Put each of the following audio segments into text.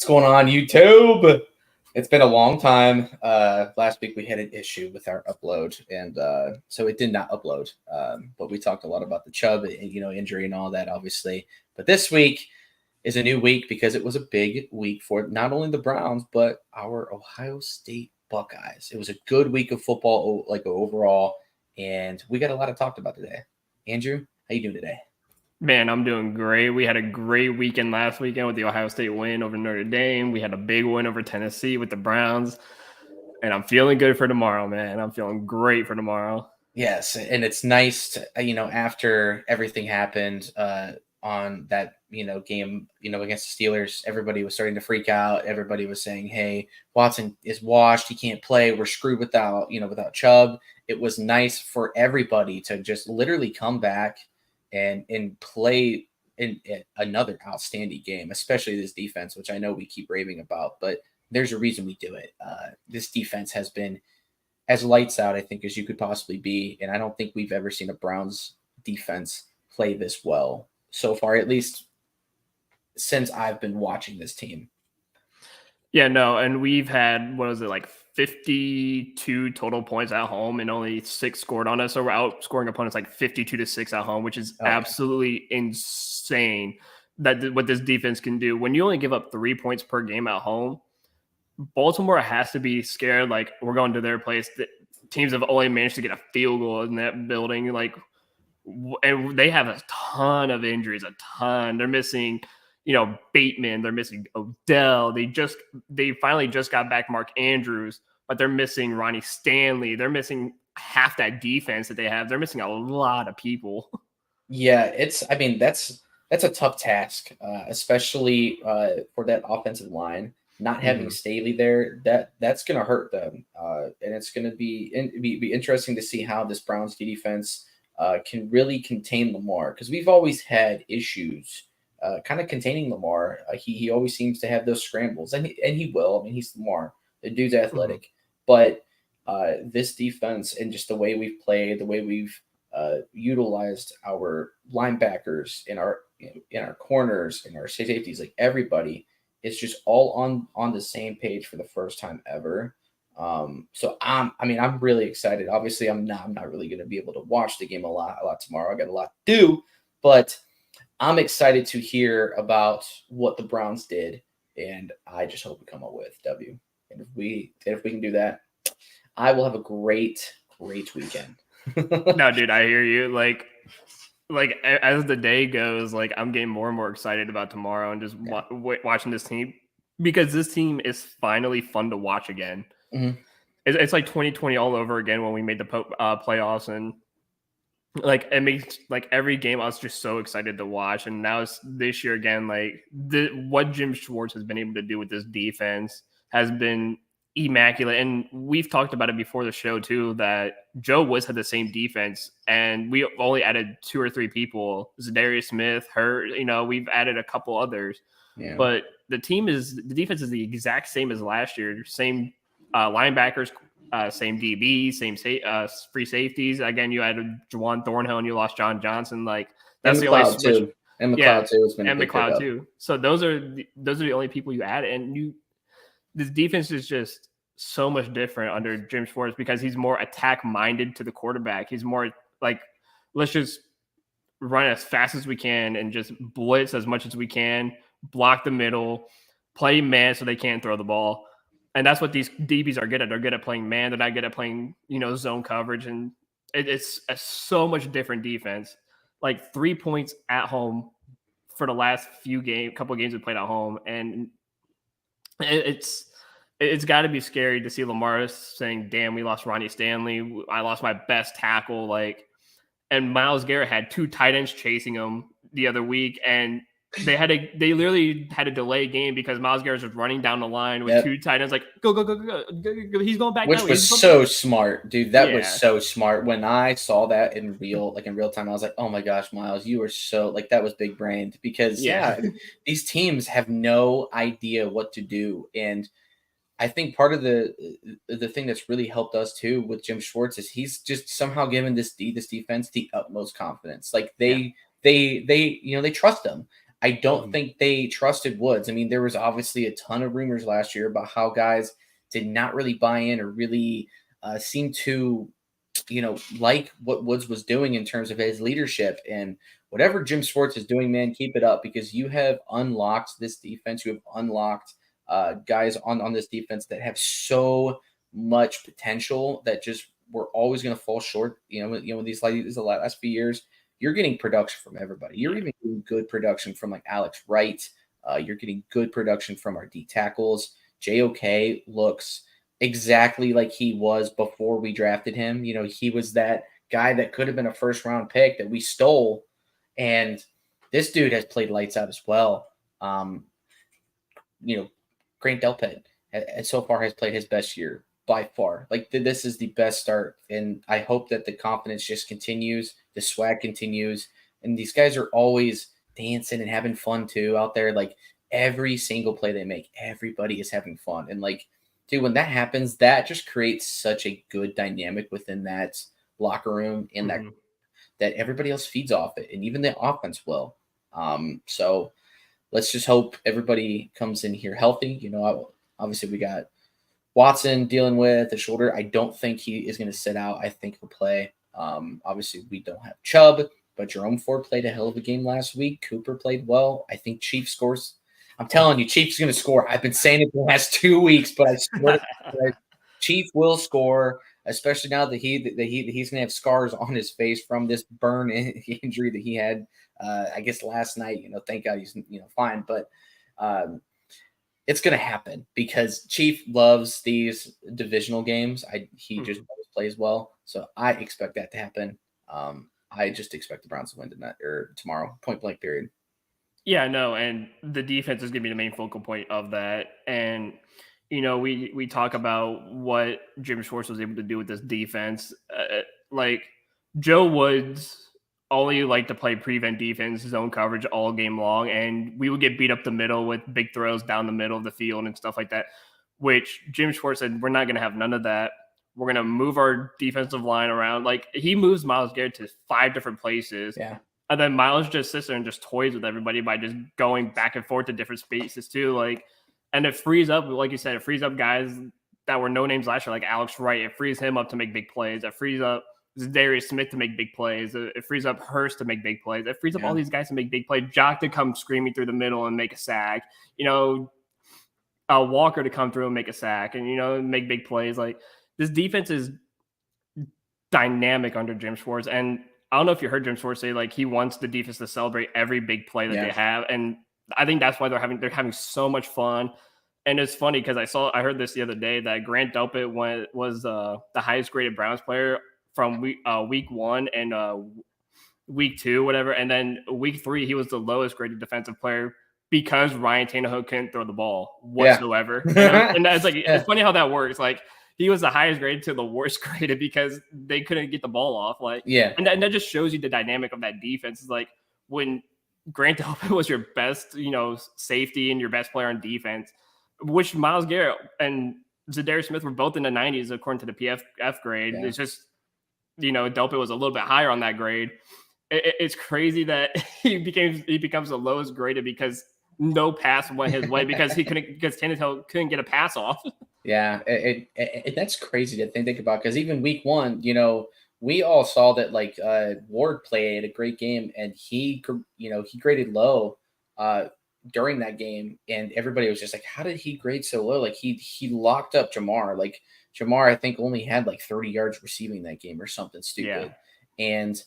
What's going on, YouTube? It's been a long time. Last week we had an issue with our upload, and so it did not upload. But we talked a lot about the Chubb, injury and all that, obviously. But this week is a new week because it was a big week for not only the Browns but our Ohio State Buckeyes. It was a good week of football, like overall, and we got a lot to talk about today. Andrew, how you doing today? Man, I'm doing great. We had a great weekend last weekend with the Ohio State win over Notre Dame. We had a big win over Tennessee with the Browns. And I'm feeling good for tomorrow, man. I'm feeling great for tomorrow. Yes, and it's nice to, after everything happened on that, game, against the Steelers, everybody was starting to freak out. Everybody was saying, hey, Watson is washed. He can't play. We're screwed without Chubb. It was nice for everybody to just literally come back and play in another outstanding game, especially this defense, which I know we keep raving about, but there's a reason we do it. This defense has been as lights out, I think, as you could possibly be, and I don't think we've ever seen a Browns defense play this well so far, at least since I've been watching this team. Yeah, no, and we've had, 52 total points at home and only 6 scored on us. So we're outscoring opponents like 52-6 at home, which is absolutely insane that what this defense can do. When you only give up 3 points per game at home, Baltimore has to be scared. Like, we're going to their place. The teams have only managed to get a field goal in that building. And they have a ton of injuries, a ton. They're missing Bateman, they're missing Odell. They finally just got back Mark Andrews, but they're missing Ronnie Stanley. They're missing half that defense that they have. They're missing a lot of people. Yeah, that's a tough task, especially for that offensive line. Not having Staley there, that's going to hurt them, and it's going to be interesting to see how this Browns defense can really contain Lamar, because we've always had issues kind of containing Lamar. He always seems to have those scrambles, and he will. I mean, he's Lamar. The dude's athletic. But this defense and just the way we've played, the way we've utilized our linebackers in our corners, in our safeties, like everybody, it's just all on the same page for the first time ever. So I'm really excited. Obviously, I'm not really going to be able to watch the game a lot tomorrow. I got a lot to do, but I'm excited to hear about what the Browns did, and I just hope we come up with W. And if we can do that, I will have a great weekend. No, dude, I hear you. Like as the day goes, I'm getting more and more excited about tomorrow and just watching this team, because this team is finally fun to watch again. Mm-hmm. It's like 2020 all over again when we made the playoffs, and it makes every game I was just so excited to watch. And now it's this year again, what Jim Schwartz has been able to do with this defense has been immaculate. And we've talked about it before the show too, that Joe Woods had the same defense and we only added 2 or 3 people. Zadarius Smith, we've added a couple others. Yeah. But the defense is the exact same as last year. Same linebackers, same DB, same free safeties. Again, you added Juwan Thornhill and you lost John Johnson. That's the only switch. And McLeod too. And McLeod too. So those are the only people you add, and this defense is just so much different under Jim Schwartz because he's more attack minded to the quarterback. He's more let's just run as fast as we can and just blitz as much as we can, block the middle, play man so they can't throw the ball. And that's what these DBs are good at. They're good at playing man. They're not good at playing, zone coverage. And it's a so much different defense. 3 points at home for the last couple of games we played at home. And it's got to be scary to see Lamar saying, damn, we lost Ronnie Stanley. I lost my best tackle. And Myles Garrett had 2 tight ends chasing him the other week. And they literally had a delay game because Myles Garrett was running down the line with 2 tight ends. Go. He's going back. Which was so smart, dude. That was so smart. When I saw that in real time, I was like, oh my gosh, Myles, you were so that was big brained, because these teams have no idea what to do. And I think part of the thing that's really helped us too with Jim Schwartz is he's just somehow given this defense the utmost confidence. They trust him. I don't think they trusted Woods. I mean, there was obviously a ton of rumors last year about how guys did not really buy in or really seem to, like what Woods was doing in terms of his leadership. And whatever Jim Schwartz is doing, man, keep it up, because you have unlocked this defense. You have unlocked guys on this defense that have so much potential that just we're always going to fall short. These the last few years, you're getting production from everybody. You're even getting good production from like Alex Wright. You're getting good production from our D tackles. JOK looks exactly like he was before we drafted him. He was that guy that could have been a first round pick that we stole. And this dude has played lights out as well. Grant Delpit so far has played his best year by far. Like, this is the best start. And I hope that the confidence just continues. The swag continues. And these guys are always dancing and having fun too out there. Like, every single play they make, everybody is having fun. And like, dude, when that happens, that just creates such a good dynamic within that locker room and that everybody else feeds off it, and even the offense will. So let's just hope everybody comes in here healthy. Obviously we got Watson dealing with a shoulder. I don't think he is going to sit out. I think he'll play. Obviously we don't have Chubb, but Jerome Ford played a hell of a game last week. Cooper played well. I think Chief scores. I'm telling you, Chief's going to score. I've been saying it the last 2 weeks, but I swear Chief will score, especially now that he's going to have scars on his face from this burn injury that he had, I guess, last night. Thank God he's fine, but it's going to happen because Chief loves these divisional games. He just always plays well, so I expect that to happen. I just expect the Browns to win tonight or tomorrow, point blank period. Yeah, no, and the defense is going to be the main focal point of that. And, we talk about what Jim Schwartz was able to do with this defense. Like, Joe Woods only liked to play prevent defense, zone coverage all game long, and we would get beat up the middle with big throws down the middle of the field and stuff like that, which Jim Schwartz said, we're not going to have none of that. We're going to move our defensive line around. Like, he moves Myles Garrett to 5 different places. Yeah. And then Myles just sits there and just toys with everybody by just going back and forth to different spaces too. Like, and it frees up, like you said, it frees up guys that were no names last year, like Alex Wright. It frees him up to make big plays. It frees up Darius Smith to make big plays. It frees up Hurst to make big plays. It frees up all these guys to make big plays. Jock to come screaming through the middle and make a sack. Walker to come through and make a sack and, make big plays. Like, this defense is dynamic under Jim Schwartz. And I don't know if you heard Jim Schwartz say, like, he wants the defense to celebrate every big play that they have. And I think that's why they're having so much fun. And it's funny because I heard this the other day that Grant Delpit was the highest graded Browns player from week 1 and week 2, whatever. And then week 3, he was the lowest graded defensive player because Ryan Tannehill couldn't throw the ball whatsoever. And that's like, it's funny how that works. Like, he was the highest graded to the worst graded because they couldn't get the ball off. And that just shows you the dynamic of that defense. It's like, when Grant Delpit was your best, safety and your best player on defense, which Myles Garrett and Zadarius Smith were both in the 90s according to the PFF grade. It's just, Delpit was a little bit higher on that grade. It's crazy that he becomes the lowest graded because no pass went his way because Tannehill couldn't get a pass off. Yeah, that's crazy to think about because even week 1, we all saw that like Ward played a great game and he graded low during that game, and everybody was just like, how did he grade so low? Like, he locked up Jamar. Like, Jamar, I think, only had like 30 yards receiving that game or something stupid. Yeah. And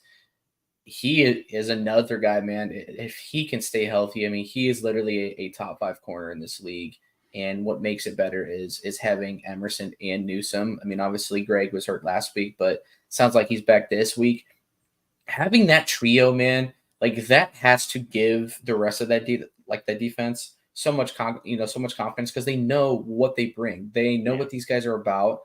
he is another guy, man. If he can stay healthy, I mean, he is literally a top 5 corner in this league. And what makes it better is having Emerson and Newsome. I mean, obviously Greg was hurt last week, but sounds like he's back this week. Having that trio, man, like, that has to give the rest of that defense so much confidence because they know what they bring. They know what these guys are about.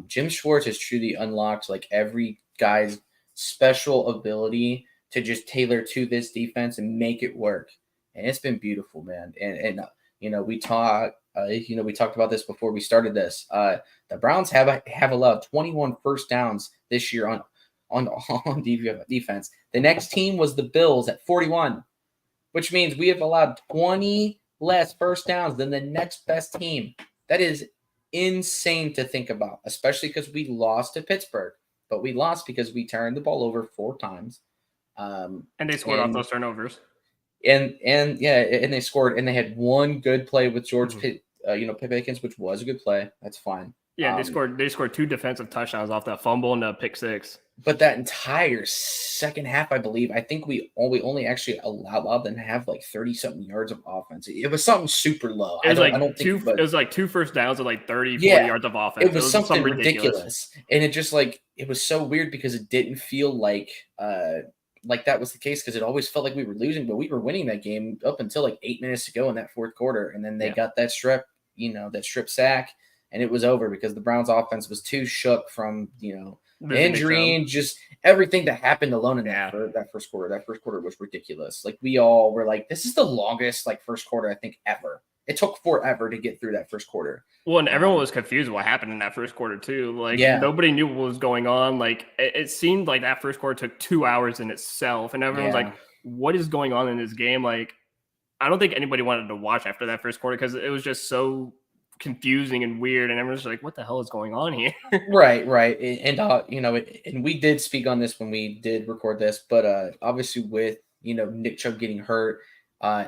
Jim Schwartz has truly unlocked like every guy's special ability to just tailor to this defense and make it work. And it's been beautiful, man. And we talked about this before we started this. The Browns have allowed 21 first downs this year on defense. The next team was the Bills at 41. which means we have allowed 20 less first downs than the next best team. That is insane to think about, especially because we lost to Pittsburgh, but we lost because we turned the ball over 4 times. And they scored off those turnovers. And they scored, and they had one good play with George Pitt Pickens, which was a good play. That's fine. Yeah, they scored 2 defensive touchdowns off that fumble and a pick six. But that entire second half, I believe, I think we only actually allowed them to have like 30-something yards of offense. It was something super low. It was like 2 first downs of like 30, 40 yards of offense. It was something ridiculous. And it just it was so weird because it didn't feel like that was the case, because it always felt like we were losing, but we were winning that game up until like 8 minutes to go in that fourth quarter. And then they got that strip sack, and it was over because the Browns offense was too shook from, injury and just everything that happened alone in that first quarter. That first quarter was ridiculous. Like, we all were like, this is the longest first quarter I think ever. It took forever to get through that first quarter. Well, and everyone was confused what happened in that first quarter too. Nobody knew what was going on. It seemed like that first quarter took 2 hours in itself, and everyone was like, what is going on in this game? I don't think anybody wanted to watch after that first quarter because it was just so confusing and weird, and everyone's like, what the hell is going on here? right and and we did speak on this when we did record this, but obviously with Nick Chubb getting hurt,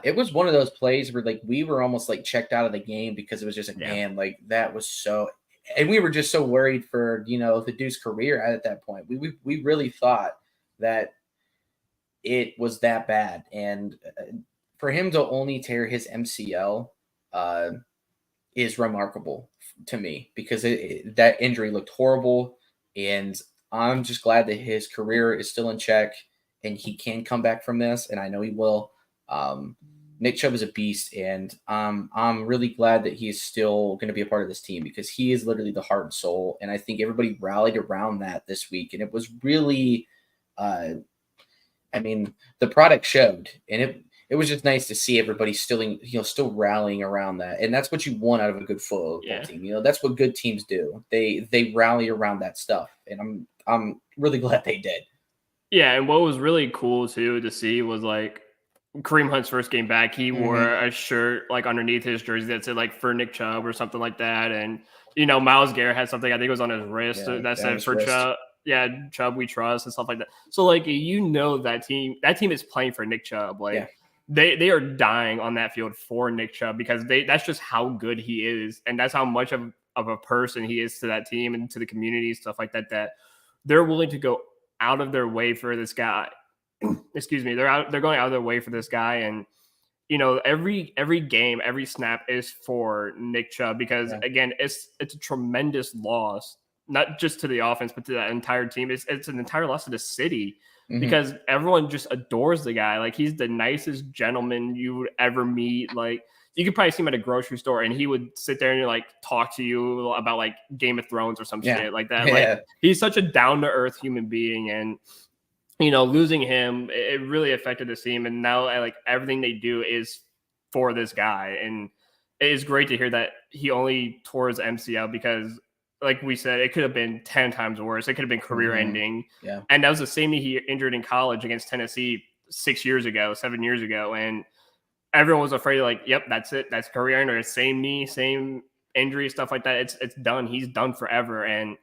it was one of those plays where we were almost checked out of the game because it was just man, that was so, and we were just so worried for the dude's career at that point. We really thought that it was that bad, and for him to only tear his MCL is remarkable to me, because that injury looked horrible, and I'm just glad that his career is still in check and he can come back from this, and I know he will. Nick Chubb is a beast, and I'm really glad that he is still going to be a part of this team, because he is literally the heart and soul, and I think everybody rallied around that this week, and it was really the product showed, and it was just nice to see everybody still rallying around that. And that's what you want out of a good football team. That's what good teams do. They rally around that stuff. And I'm really glad they did. Yeah, and what was really cool too to see was Kareem Hunt's first game back, he wore a shirt underneath his jersey that said for Nick Chubb or something like that. And Myles Garrett had something, I think it was on his wrist, that said for Chubb. Yeah, Chubb we trust and stuff like that. So that team is playing for Nick Chubb. They are dying on that field for Nick Chubb, because that's just how good he is, and that's how much of a person he is to that team and to the community, stuff like that, that they're willing to go out of their way for this guy. Excuse me, they're going out of their way for this guy, and every game, every snap is for Nick Chubb, because again, it's a tremendous loss, not just to the offense but to that entire team. It's an entire loss to the city. Because everyone just adores the guy. He's the nicest gentleman you would ever meet. You could probably see him at a grocery store and he would sit there and talk to you about Game of Thrones or some shit like that. Yeah. He's such a down-to-earth human being, and losing him, it really affected the team. And now everything they do is for this guy, and it is great to hear that he only tore his MCL, because like we said, it could have been 10 times worse. It could have been career ending. Yeah. And that was the same knee he injured in college against Tennessee 7 years ago. And everyone was afraid, yep, that's it. That's career ender. Same knee, same injury, stuff like that. It's done. He's done forever. And,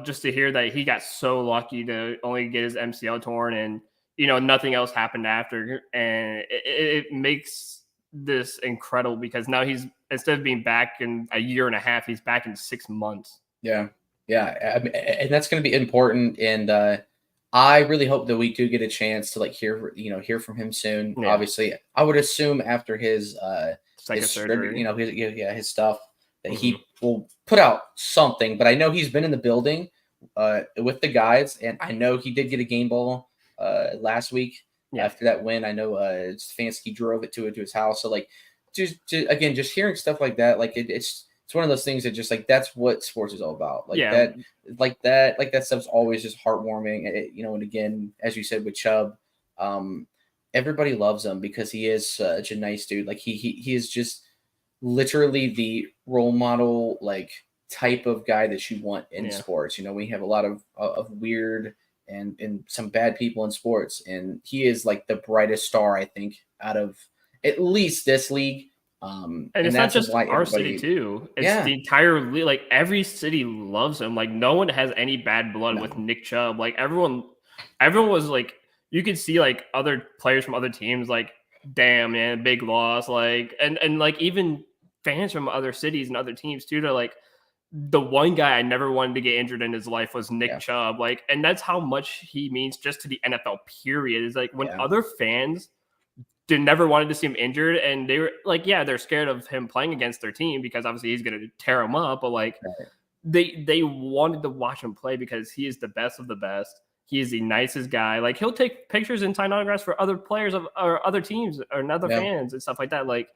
just to hear that he got so lucky to only get his MCL torn, and, nothing else happened after. And it makes this incredible, because now he's, instead of being back in a year and a half, he's back in 6 months. Yeah. And that's going to be important. And I really hope that we do get a chance to hear from him soon. Yeah. Obviously, I would assume after his surgery, his stuff, that he will put out something. But I know he's been in the building with the guys, and I know he did get a game ball last week. Yeah. After that win, I know Stefanski drove it to his house. So just hearing stuff like that, it's one of those things that just that's what sports is all about. That stuff's always just heartwarming. And again, as you said with Chubb, everybody loves him because he is such a nice dude. He is just literally the role model type of guy that you want in sports. We have a lot of weird and some bad people in sports, and he is the brightest star, I think, out of at least this league. And it's not just our city too. It's the entire league. Like every city loves him. Like no one has any bad blood with Nick Chubb. Like everyone was like, you could see like other players from other teams like, damn man, big loss. Like and like even fans from other cities and other teams too. To like the one guy I never wanted to get injured in his life was Nick Chubb. Like, and that's how much he means just to the NFL. Period. Is like when other fans never wanted to see him injured, and they were like, yeah, they're scared of him playing against their team because obviously he's going to tear them up. But like, they wanted to watch him play because he is the best of the best. He is the nicest guy. Like he'll take pictures and sign autographs for other players or other teams or other fans and stuff like that. Like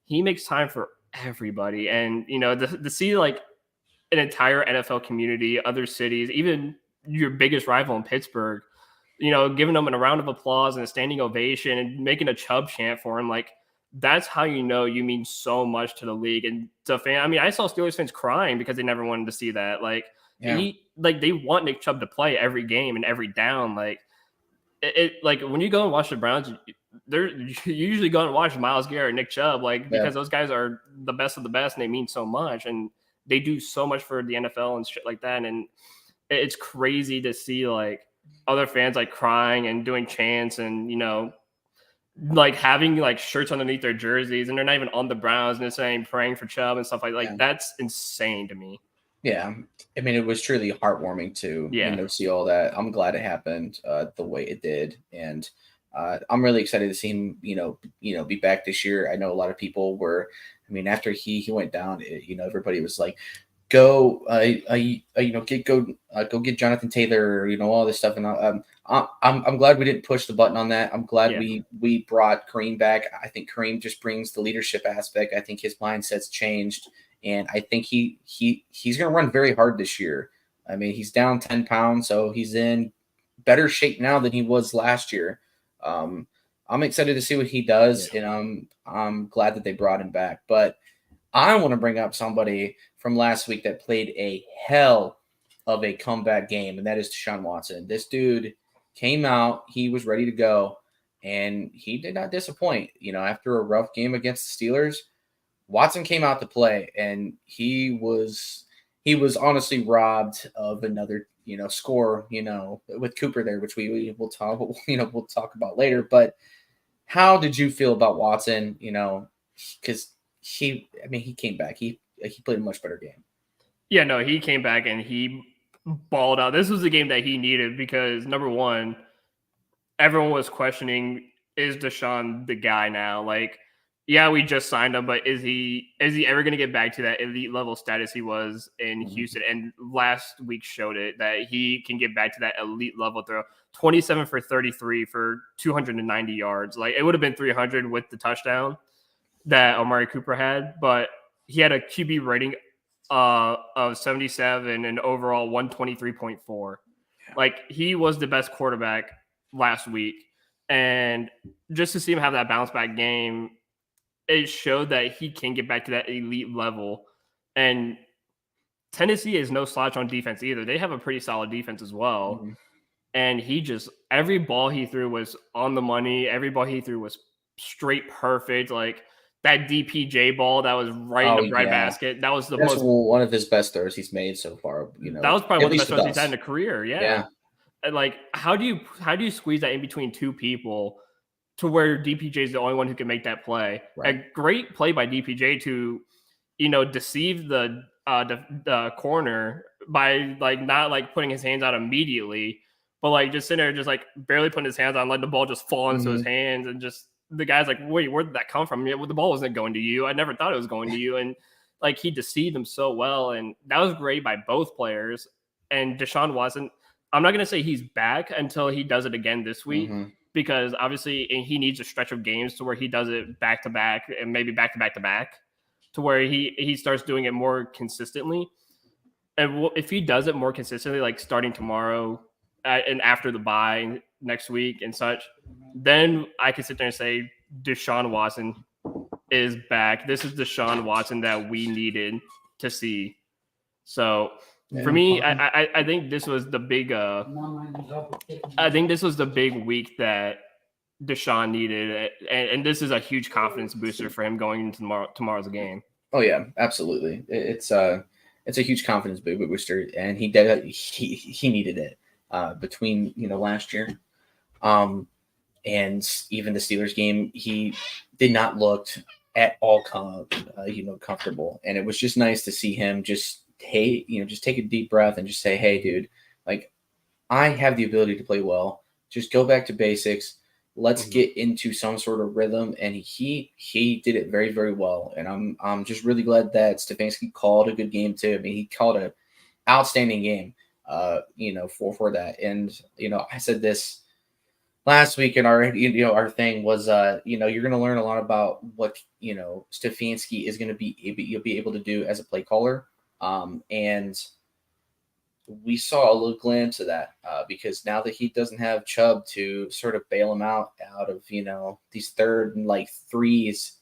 he makes time for everybody, and you know, to see like an entire NFL community, other cities, even your biggest rival in Pittsburgh, you know, giving them a round of applause and a standing ovation and making a Chubb chant for him. Like that's how you know you mean so much to the league and to fan. I mean, I saw Steelers fans crying because they never wanted to see that. Like they want Nick Chubb to play every game and every down. Like it like when you go and watch the Browns, you usually go and watch Myles Garrett, Nick Chubb, like because those guys are the best of the best and they mean so much and they do so much for the NFL and shit like that. And it's crazy to see like other fans like crying and doing chants and, you know, like having like shirts underneath their jerseys and they're not even on the Browns and they're saying praying for Chubb and stuff like that's insane to me. Yeah. I mean, it was truly heartwarming to see all that. I'm glad it happened the way it did. And I'm really excited to see him, be back this year. I know a lot of people were, I mean, after he went down, everybody was like, go get Jonathan Taylor, all this stuff. And I'm glad we didn't push the button on that. I'm glad we brought Kareem back. I think Kareem just brings the leadership aspect. I think his mindset's changed, and I think he's going to run very hard this year. I mean, he's down 10 pounds, so he's in better shape now than he was last year. I'm excited to see what he does, and I'm glad that they brought him back. But I want to bring up somebody from last week that played a hell of a comeback game, and that is Deshaun Watson. This dude came out, he was ready to go, and he did not disappoint. After a rough game against the Steelers, Watson came out to play, and he was honestly robbed of another score, with Cooper there, which we will talk, we'll talk about later. But how did you feel about Watson? Because he came back. He played a much better game. Yeah, no, he came back and he balled out. This was the game that he needed because number one, everyone was questioning, is Deshaun the guy now? Like, yeah, we just signed him, but is he ever going to get back to that elite level status he was in Houston? And last week showed it that he can get back to that elite level throw. 27 for 33 for 290 yards. Like it would have been 300 with the touchdown that Amari Cooper had, but he had a QB rating of 77 and overall 123.4. Like he was the best quarterback last week. And just to see him have that bounce back game, it showed that he can get back to that elite level. And Tennessee is no slouch on defense either. They have a pretty solid defense as well. Mm-hmm. And every ball he threw was on the money. Every ball he threw was straight perfect. Like that DPJ ball that was right in the right basket. That's one of his best throws he's made so far. That was probably one of the best throws he's had in a career. Yeah. And like, how do you squeeze that in between two people to where DPJ is the only one who can make that play? Right. A great play by DPJ to, deceive the corner by like not like putting his hands out immediately, but like just sitting there, just like barely putting his hands on, letting the ball just fall into his hands, and just the guy's like, wait, where did that come from? Yeah, well, the ball wasn't going to you. I never thought it was going to you, and like he deceived him so well, and that was great by both players. And Deshaun Watson, I'm not gonna say he's back until he does it again this week. Because obviously he needs a stretch of games to where he does it back to back and maybe back to back to back to where he starts doing it more consistently. And if he does it more consistently, like starting tomorrow and after the bye next week and such, then I can sit there and say Deshaun Watson is back. This is Deshaun Watson that we needed to see. So for me, I think this was the big. I think this was the big week that Deshaun needed, and this is a huge confidence booster for him going into tomorrow's game. Oh yeah, absolutely. It's a huge confidence booster, and he needed it between last year, and even the Steelers game. He did not look at all comfortable, and it was just nice to see him just take a deep breath and just say, "Hey, dude, like I have the ability to play well. Just go back to basics. Let's get into some sort of rhythm." And he did it very, very well. And I'm just really glad that Stefanski called a good game too. I mean, he called an outstanding game, for that. And I said this last week in our thing was you're going to learn a lot about what Stefanski is going to you'll be able to do as a play caller, and we saw a little glimpse of that because now that he doesn't have Chubb to sort of bail him out of these third and like threes,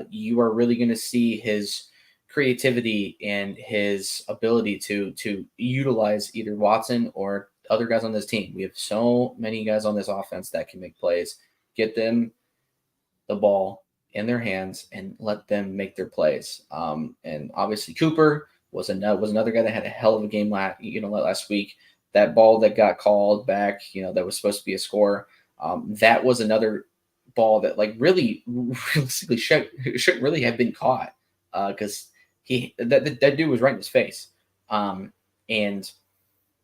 you are really going to see his creativity and his ability to utilize either Watson or other guys on this team. We have so many guys on this offense that can make plays. Get them the ball in their hands and let them make their plays. And obviously Cooper was another guy that had a hell of a game last week. That ball that got called back, that was supposed to be a score. That was another ball that like really realistically shouldn't really have been caught because that dude was right in his face. And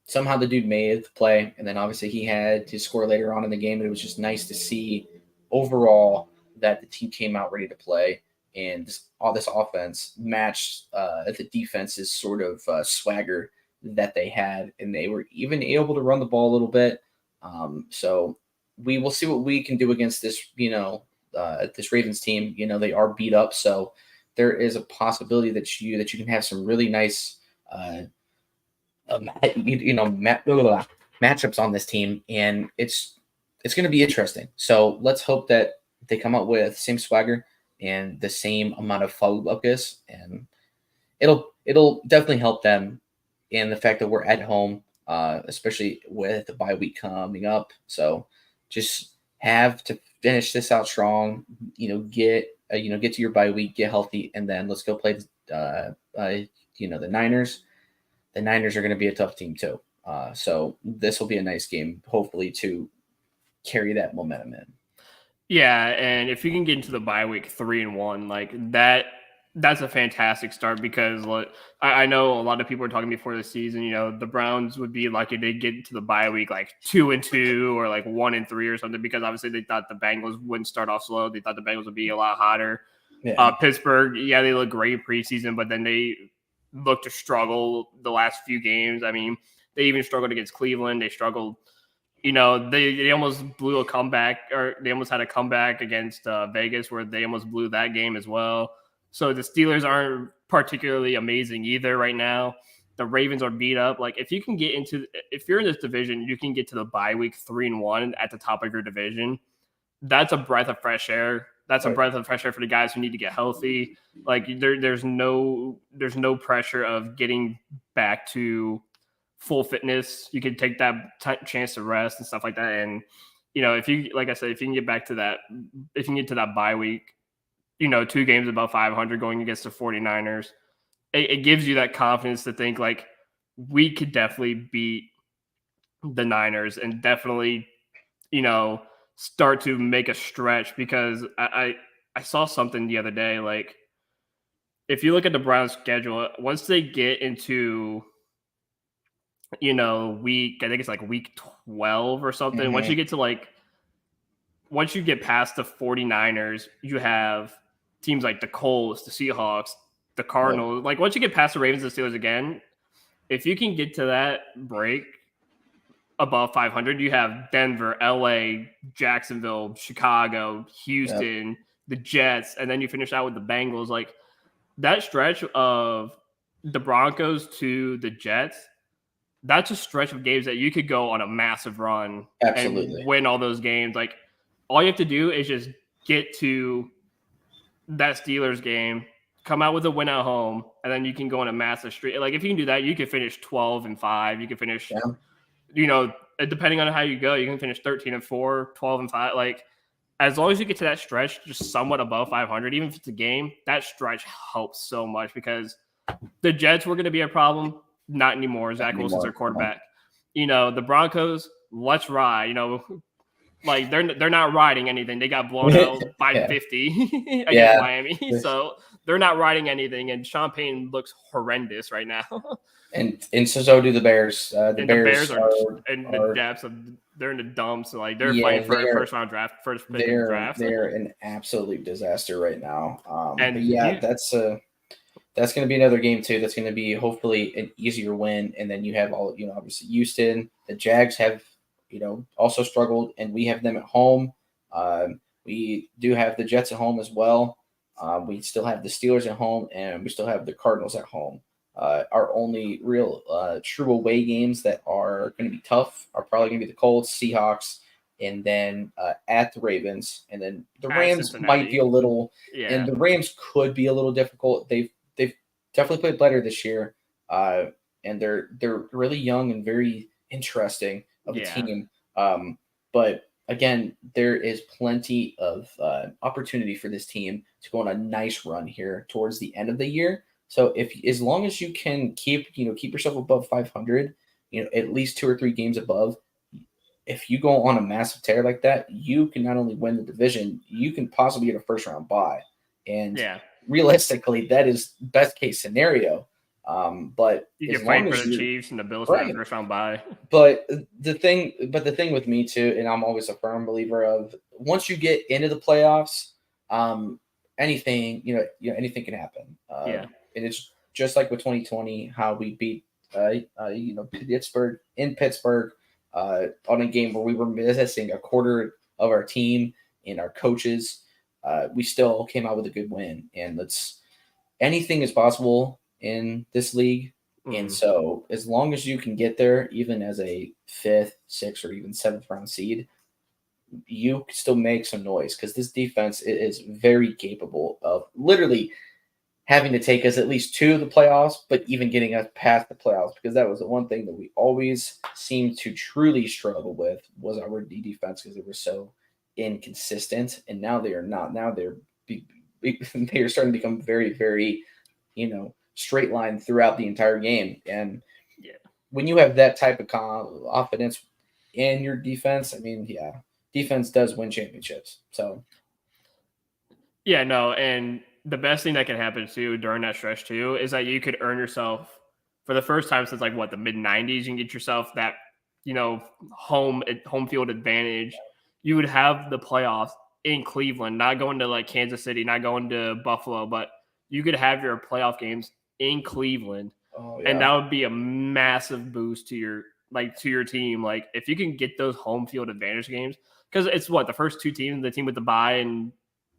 somehow the dude made the play, and then obviously he had to score later on in the game. And it was just nice to see overall that the team came out ready to play. And all this offense matched the defense's sort of swagger that they had, and they were even able to run the ball a little bit. So we will see what we can do against this, this Ravens team. They are beat up, so there is a possibility that you can have some really nice, matchups on this team, and it's going to be interesting. So let's hope that they come out with same swagger and the same amount of focus, and it'll definitely help them in the fact that we're at home, especially with the bye week coming up. So just have to finish this out strong, get to your bye week, get healthy, and then let's go play the Niners. The Niners are going to be a tough team too. So this will be a nice game, hopefully, to carry that momentum in. Yeah, and if you can get into the bye week 3-1, like that's a fantastic start because I know a lot of people were talking before the season, the Browns would be lucky to get into the bye week like 2-2 or like 1-3 or something because obviously they thought the Bengals wouldn't start off slow. They thought the Bengals would be a lot hotter. Yeah. Pittsburgh, yeah, they look great preseason, but then they looked to struggle the last few games. I mean, they even struggled against Cleveland. They struggled. They almost blew a comeback, or they almost had a comeback against Vegas where they almost blew that game as well. So the Steelers aren't particularly amazing either right now. The Ravens are beat up. Like if you're in this division, you can get to the bye week 3-1 at the top of your division. That's a breath of fresh air. That's a breath of fresh air for the guys who need to get healthy. Like there's no pressure of getting back to full fitness. You can take that chance to rest and stuff like that. And if you, like I said, if you can get back to that, if you can get to that bye week, 2 games above 500 going against the 49ers, it gives you that confidence to think like we could definitely beat the Niners and definitely, start to make a stretch because I saw something the other day. Like if you look at the Browns schedule, once they get into week, I think it's like week 12 or something. Mm-hmm. Once you get past the 49ers, you have teams like the Colts, the Seahawks, the Cardinals. Like once you get past the Ravens and Steelers again, if you can get to that break above 500, you have Denver, LA, Jacksonville, Chicago, Houston, the Jets, and then you finish out with the Bengals. Like that stretch of the Broncos to the Jets, that's a stretch of games that you could go on a massive run. Absolutely. And win all those games. Like all you have to do is just get to that Steelers game, come out with a win at home, and then you can go on a massive streak. Like if you can do that, you can finish 12-5. You can finish, depending on how you go, you can finish 13-4, 12-5. Like as long as you get to that stretch, just somewhat above 500, even if it's a game, that stretch helps so much because the Jets were going to be a problem. Not anymore. Zach Wilson's their quarterback. The Broncos, let's ride. Like they're not riding anything. They got blown out by 50 against Miami. So they're not riding anything. And Sean Payton looks horrendous right now. and so do the Bears. The Bears are in the depths of they're in the dumps. Like they're fighting for a first pick in the draft. They're an absolute disaster right now. That's going to be another game too. That's going to be hopefully an easier win. And then you have obviously Houston. The Jags have, also struggled, and we have them at home. We do have the Jets at home as well. We still have the Steelers at home, and we still have the Cardinals at home. Our only real true away games that are going to be tough are probably going to be the Colts, Seahawks, and then at the Ravens. And then the Rams might be a little and the Rams could be a little difficult. They've definitely played better this year. And they're really young and very interesting of a team. But again, there is plenty of opportunity for this team to go on a nice run here towards the end of the year. So as long as you can keep yourself above 500, at least 2 or 3 games above, if you go on a massive tear like that, you can not only win the division, you can possibly get a first round bye. And realistically, that is best case scenario. But you can fight for the Chiefs and the Bills for the first round bye. But the thing with me too, and I'm always a firm believer of once you get into the playoffs, anything can happen. And it's just like with 2020, how we beat Pittsburgh in Pittsburgh on a game where we were missing a quarter of our team and our coaches. We still came out with a good win, and anything is possible in this league. And so as long as you can get there, even as a 5th, 6th, or even 7th round seed, you can still make some noise because this defense is very capable of literally having to take us at least to the playoffs, but even getting us past the playoffs, because that was the one thing that we always seemed to truly struggle with was our defense because they were so inconsistent. And now they are not. Now they are starting to become very, very, straight line throughout the entire game. And when you have that type of confidence in your defense, defense does win championships. So and the best thing that can happen too during that stretch too is that you could earn yourself for the first time since the mid 90s, you can get yourself that home field advantage. You would have the playoffs in Cleveland, not going to Kansas City, not going to Buffalo, but you could have your playoff games in Cleveland, and that would be a massive boost to your team. If you can get those home field advantage games, because it's the first 2 teams, the team with the bye and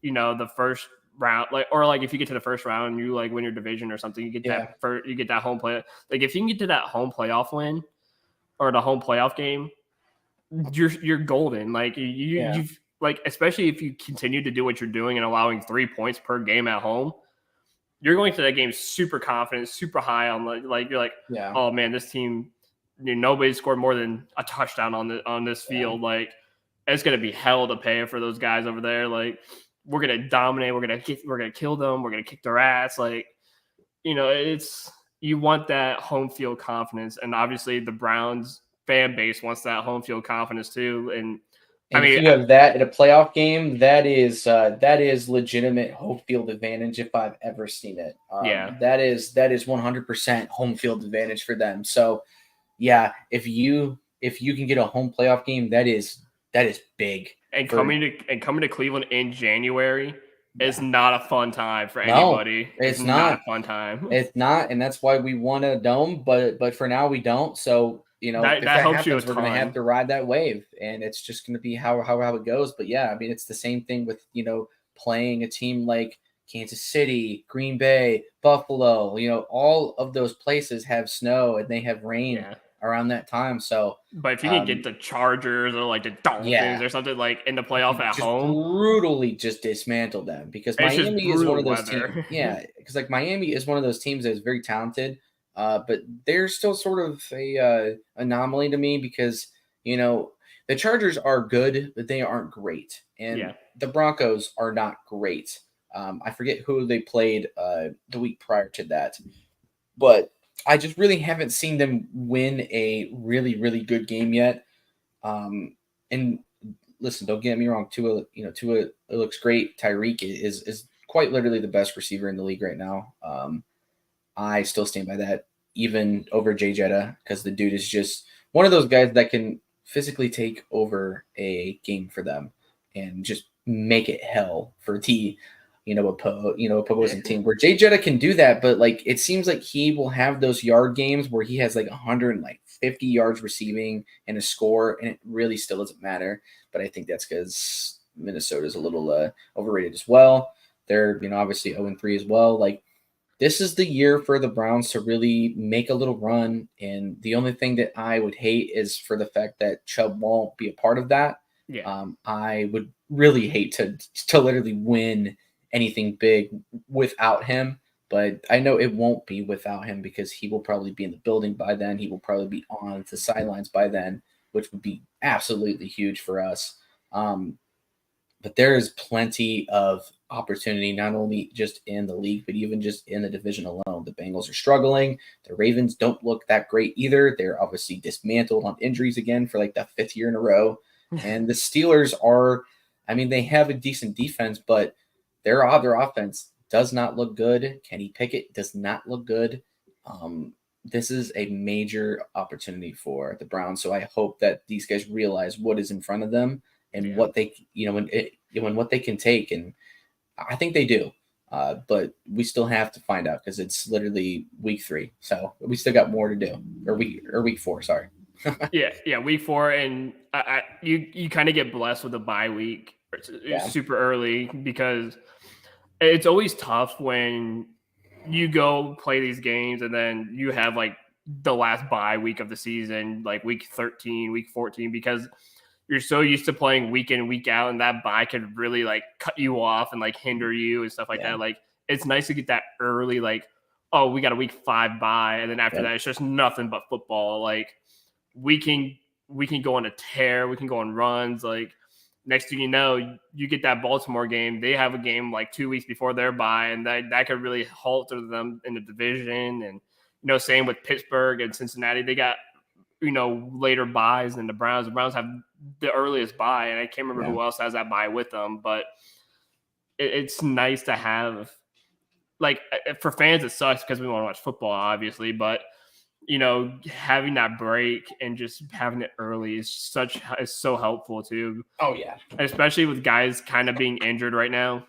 the first round, if you get to the first round and you win your division or something, you get you get that home play. If you can get to that home playoff win or the home playoff game, you're golden. You've especially if you continue to do what you're doing and allowing 3 points per game at home, you're going to that game super confident, super high on you're oh man, this team, nobody scored more than a touchdown on this field. It's gonna be hell to pay for those guys over there. We're gonna dominate. We're gonna kill them. We're gonna kick their ass. It's you want that home field confidence, and obviously the Browns fan base wants that home field confidence too. And if you have that in a playoff game, that is legitimate home field advantage if I've ever seen it. That is 100% home field advantage for them. So if you can get a home playoff game, that is big. And coming to Cleveland in January is not a fun time for anybody. It's not a fun time. It's not, and that's why we won a dome, but for now we don't. So that helps you. We're gonna have to ride that wave, and it's just gonna be how it goes. But it's the same thing with playing a team like Kansas City, Green Bay, Buffalo. All of those places have snow and they have rain around that time. So, but if you can get the Chargers or the Dolphins or something in the playoff at home, brutally just dismantle them because Miami is one of those teams. Yeah, because Miami is one of those teams that is very talented. But they're still sort of a anomaly to me because, the Chargers are good, but they aren't great. And the Broncos are not great. I forget who they played the week prior to that, but I just really haven't seen them win a really, really good game yet. And listen, don't get me wrong. Tua it looks great. Tyreek is quite literally the best receiver in the league right now. I still stand by that, even over Jay Jetta, because the dude is just one of those guys that can physically take over a game for them and just make it hell for opposing team. Where Jay Jetta can do that, but like it seems like he will have those yard games where he has like 150 yards receiving and a score, and it really still doesn't matter. But I think that's because Minnesota is a little overrated as well. They're obviously 0-3 as well. Like, this is the year for the Browns to really make a little run. And the only thing that I would hate is for the fact that Chubb won't be a part of that. Yeah. I would really hate to literally win anything big without him. But I know it won't be without him because he will probably be in the building by then. He will probably be on the sidelines by then, which would be absolutely huge for us. But there is plenty of opportunity, not only just in the league, but even just in the division alone. The Bengals are struggling. The Ravens don't look that great either. They're obviously dismantled on injuries again for like the 5th year in a row. And the Steelers are, they have a decent defense, but their offense does not look good. Kenny Pickett does not look good. This is a major opportunity for the Browns. So I hope that these guys realize what is in front of them and what they, and what they can take. And I think they do. But we still have to find out because it's literally week 3. So we still got more to do, or week 4. Sorry. yeah. Week 4. And you kind of get blessed with a bye week super early because it's always tough when you go play these games and then you have like the last bye week of the season, like week 13, week 14, because you're so used to playing week in, week out, and that bye could really like cut you off and like hinder you and stuff like that. Like, it's nice to get that early, like, oh, we got a week 5 bye, and then after that, it's just nothing but football. Like, we can go on a tear, we can go on runs. Like, next thing you know, you get that Baltimore game. They have a game like 2 weeks before their bye, and that could really halter them in the division. And same with Pittsburgh and Cincinnati. They got later buys than the Browns. The Browns have the earliest buy, and I can't remember who else has that buy with them, but it's nice to have, like, for fans it sucks because we want to watch football, obviously, but having that break and just having it early is so helpful too. Oh yeah, especially with guys kind of being injured right now.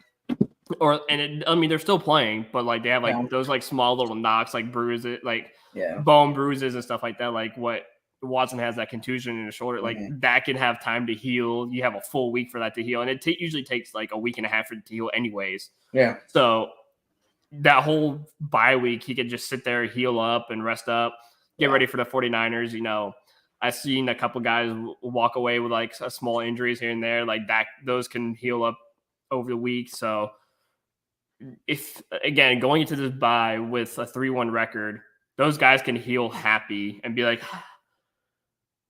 They're still playing, but like they have like those like small little knocks, like bruises, like bone bruises and stuff like that. Like what Watson has, that contusion in his shoulder, like that can have time to heal. You have a full week for that to heal, and it usually takes like a week and a half for it to heal, anyways. Yeah. So that whole bye week, he could just sit there, heal up, and rest up, get ready for the 49ers. I've seen a couple guys walk away with like a small injuries here and there, like that. Those can heal up over the week. So if, again, going into this bye with a 3-1 record, those guys can heal happy and be like,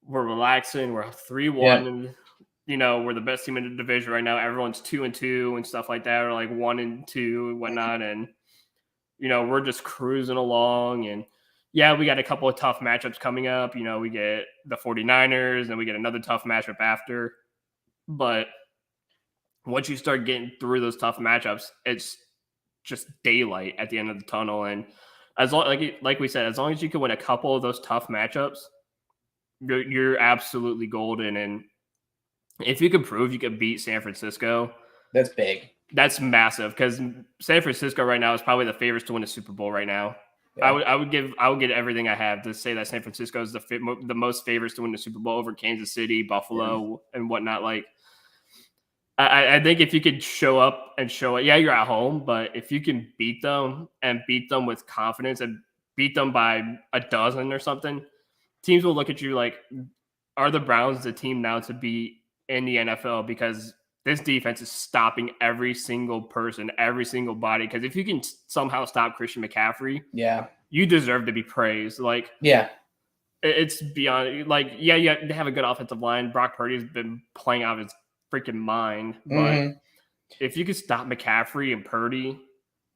we're relaxing, we're 3-1, and we're the best team in the division right now. Everyone's 2-2 and stuff like that, or like 1-2 and whatnot, and we're just cruising along. And we got a couple of tough matchups coming up. We get the 49ers, and we get another tough matchup after. But once you start getting through those tough matchups, it's just daylight at the end of the tunnel. And as long, like we said, as long as you can win a couple of those tough matchups, you're absolutely golden. And if you can prove you can beat San Francisco, that's big. That's massive, because San Francisco right now is probably the favorites to win the Super Bowl right now. Yeah. I would give everything I have to say that San Francisco is the most favorites to win the Super Bowl over Kansas City, Buffalo, and whatnot. Like, I think if you could show up and show it, you're at home, but if you can beat them and beat them with confidence and beat them by a dozen or something, teams will look at you like, are the Browns the team now to be in the NFL? Because this defense is stopping every single person, every single body. Because if you can somehow stop Christian McCaffrey, you deserve to be praised. Like, it's beyond, like, you have a good offensive line. Brock Purdy's been playing out of his freaking mind, but if you could stop McCaffrey and Purdy,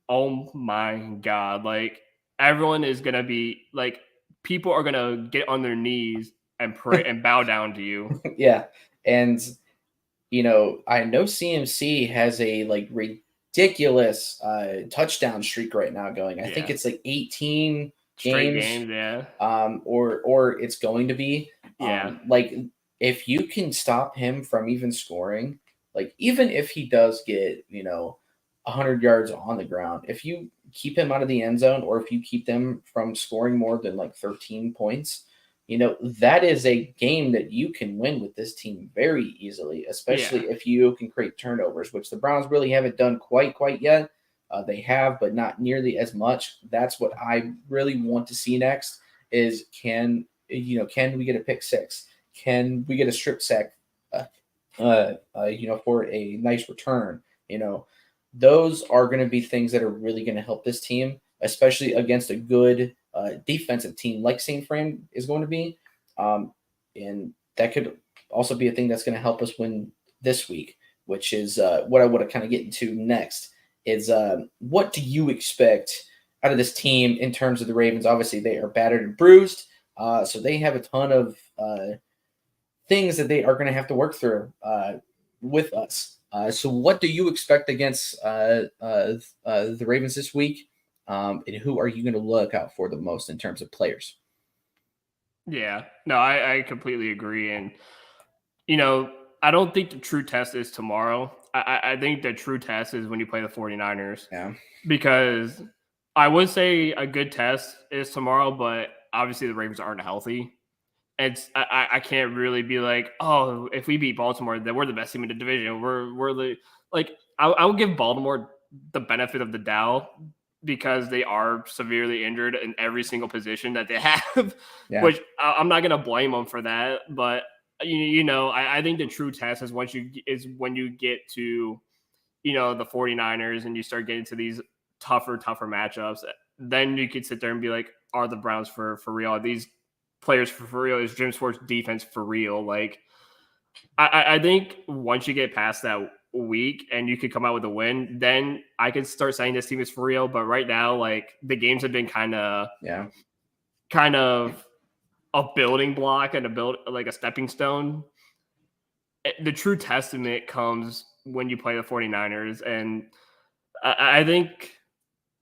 oh my God. Like, everyone is going to be like, people are going to get on their knees and pray and bow down to you. Yeah. And, I know CMC has a like ridiculous touchdown streak right now going. I think it's like 18 straight games. yeah. Or it's going to be. Yeah. Like, if you can stop him from even scoring, like, even if he does get, 100 yards on the ground, if you keep him out of the end zone, or if you keep them from scoring more than like 13 points, that is a game that you can win with this team very easily, especially if you can create turnovers, which the Browns really haven't done quite yet. They have, but not nearly as much. That's what I really want to see next is can we get a pick six? Can we get a strip sack, for a nice return? Those are going to be things that are really going to help this team, especially against a good defensive team like St. Fran is going to be. And that could also be a thing that's going to help us win this week, which is what I want to kind of get into next is what do you expect out of this team in terms of the Ravens? Obviously, they are battered and bruised, so they have a ton of things that they are going to have to work through with us. So what do you expect against the Ravens this week? And who are you going to look out for the most in terms of players? Yeah, no, I completely agree. And, I don't think the true test is tomorrow. I think the true test is when you play the 49ers. Yeah. Because I would say a good test is tomorrow, but obviously the Ravens aren't healthy. And I can't really be like, oh, if we beat Baltimore, then we're the best team in the division. We're the I would give Baltimore the benefit of the doubt because they are severely injured in every single position that they have, which I'm not gonna blame them for that. But I think the true test is when you get to the 49ers and you start getting to these tougher matchups. Then you could sit there and be like, are the Browns for real? Are these players for real? Is Jim Schwartz defense for real? Like, I think once you get past that week and you could come out with a win, then I could start saying this team is for real. But right now, like, the games have been kind of a building block and a stepping stone. The true testament comes when you play the 49ers. And I think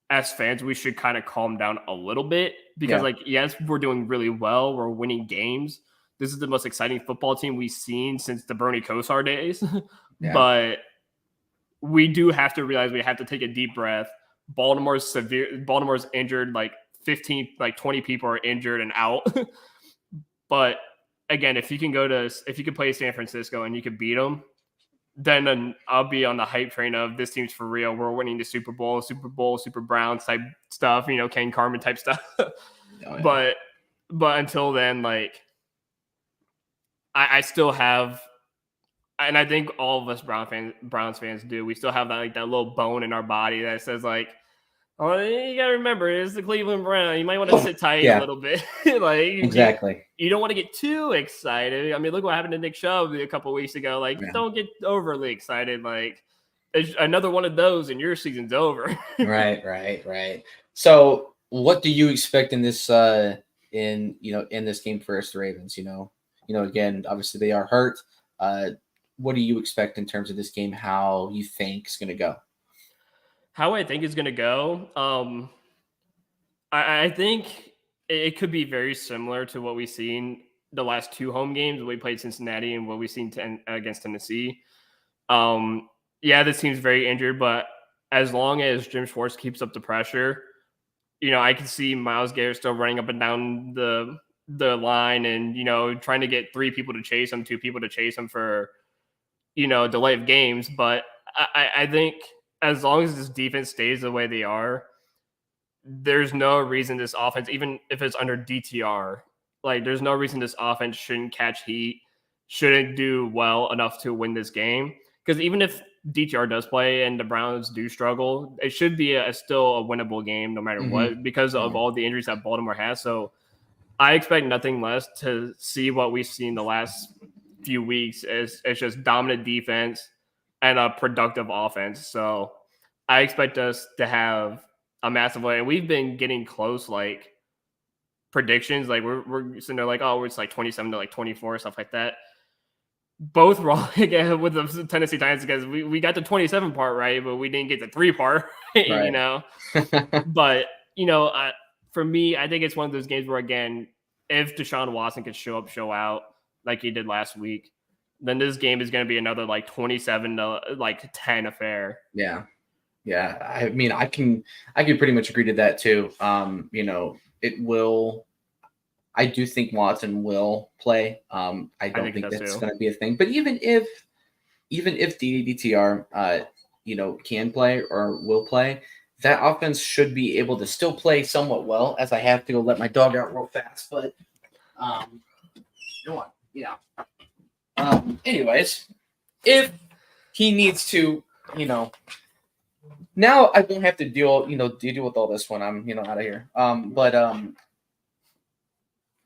as fans, we should kind of calm down a little bit because, yes, we're doing really well. We're winning games. This is the most exciting football team we've seen since the Bernie Kosar days. But we do have to realize we have to take a deep breath. Baltimore's injured, like 20 people are injured and out. But again, if you can play San Francisco and you can beat them, then I'll be on the hype train of this team's for real. We're winning the Super Bowl, Super Browns type stuff, Ken Carmen type stuff. But until then, like, I still have, and I think all of us Browns fans do. We still have that little bone in our body that says like, oh, you gotta remember, it's the Cleveland Browns. You might want to sit tight a little bit. Exactly. You don't want to get too excited. I mean, look what happened to Nick Chubb a couple weeks ago. Like, don't get overly excited. Like, it's another one of those, and your season's over. Right. So, what do you expect in this in this game versus the Ravens? Again, obviously they are hurt. What do you expect in terms of this game? How you think it's going to go? How I think it's going to go? I think it could be very similar to what we've seen the last two home games. We played Cincinnati and what we've seen against Tennessee. This team's very injured, but as long as Jim Schwartz keeps up the pressure, I can see Myles Garrett still running up and down the line and, trying to get 3 people to chase him, 2 people to chase him for, delay of games. But I think as long as this defense stays the way they are, there's no reason this offense, even if it's under DTR, like, there's no reason this offense shouldn't catch heat, shouldn't do well enough to win this game. Because even if DTR does play and the Browns do struggle, it should be still a winnable game no matter what, because of all the injuries that Baltimore has. So I expect nothing less to see what we've seen the last few weeks. It's just dominant defense, and a productive offense. So I expect us to have a massive way. And we've been getting close, like predictions. Like we're sitting there like, oh, it's like 27 to like 24, stuff like that. Both wrong again with the Tennessee Titans because we got the 27 part right, but we didn't get the 3 part, you know. But for me, I think it's one of those games where, again, if Deshaun Watson could show up, show out like he did last week, then this game is going to be another like 27 to like 10 affair. Yeah. I mean, I can pretty much agree to that too. It will. I do think Watson will play. I don't think that's going to be a thing. But even if DTR, can play or will play, that offense should be able to still play somewhat well. As I have to go let my dog out real fast, but go on. Yeah. Anyways, if he needs to, now I won't have to deal with all this when I'm, out of here. But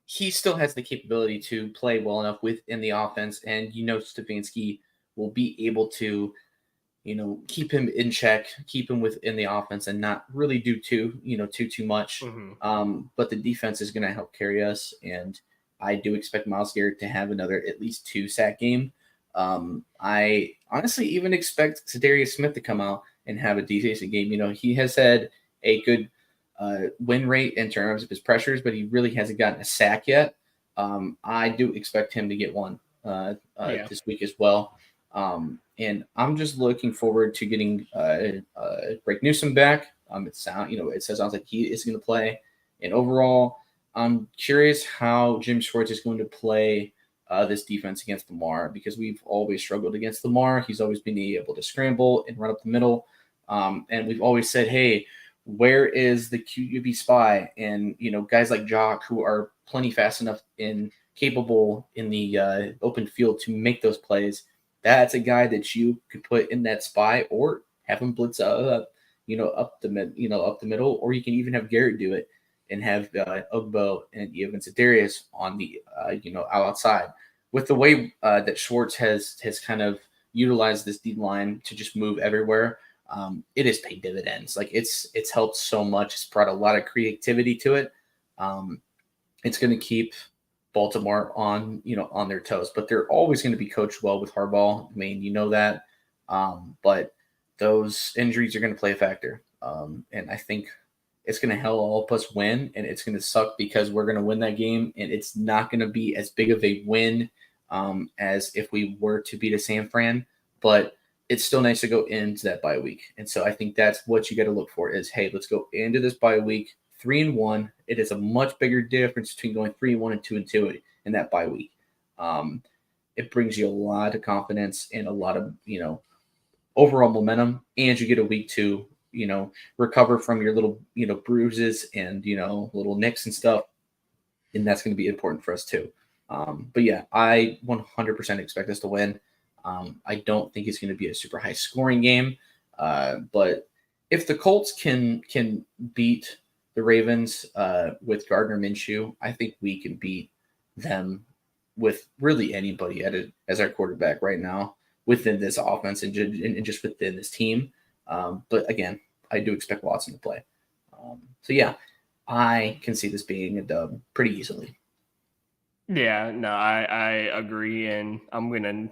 he still has the capability to play well enough within the offense, and Stefanski will be able to, keep him in check, keep him within the offense, and not really do too much. Mm-hmm. But the defense is going to help carry us, and I do expect Myles Garrett to have another at least 2 sack game. I honestly even expect Zadarius Smith to come out and have a decent game. He has had a good win rate in terms of his pressures, but he really hasn't gotten a sack yet. I do expect him to get one this week as well. And I'm just looking forward to getting Greg Newsome back. It sounds like he is going to play. And overall, I'm curious how Jim Schwartz is going to play this defense against Lamar, because we've always struggled against Lamar. He's always been able to scramble and run up the middle. And we've always said, hey, where is the QB spy? And, guys like Jock, who are plenty fast enough and capable in the open field to make those plays, that's a guy that you could put in that spy or have him blitz up the middle, or you can even have Garrett do it and have Ugbo and even Zadarius on the outside. With the way that Schwartz has kind of utilized this D line to just move everywhere, it has paid dividends. Like it's helped so much. It's brought a lot of creativity to it. It's going to keep Baltimore on their toes, but they're always going to be coached well with Harbaugh. I mean, that. But those injuries are going to play a factor. And I think it's going to help us win, and it's going to suck because we're going to win that game, and it's not going to be as big of a win as if we were to beat a San Fran, but it's still nice to go into that bye week. And so I think that's what you got to look for is, hey, let's go into this bye week 3-1. It is a much bigger difference between going 3-1 and 2-2 in that bye week. It brings you a lot of confidence and a lot of, overall momentum, and you get a week to, recover from your little, bruises and, little nicks and stuff. And that's going to be important for us too. But yeah, I 100% expect us to win. I don't think it's going to be a super high scoring game. But if the Colts can beat the Ravens with Gardner Minshew, I think we can beat them with really anybody as our quarterback right now within this offense and just within this team. But again, I do expect Watson to play. So yeah, I can see this being a dub pretty easily. Yeah, no, I agree, and I'm gonna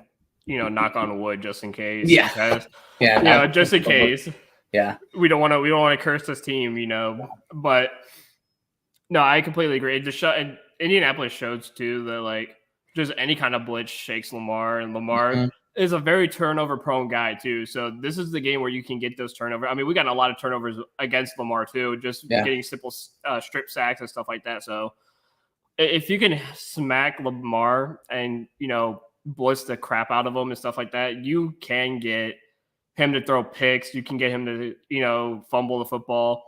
knock on wood just in case. Yeah, because, yeah, just in case. Yeah, we don't want to curse this team, But no, I completely agree. And Indianapolis shows too that like just any kind of blitz shakes Lamar, and Lamar is a very turnover-prone guy too. So this is the game where you can get those turnovers. I mean, we got a lot of turnovers against Lamar too, just getting simple strip sacks and stuff like that. So if you can smack Lamar and blitz the crap out of him and stuff like that, you can get him to throw picks. You can get him to fumble the football,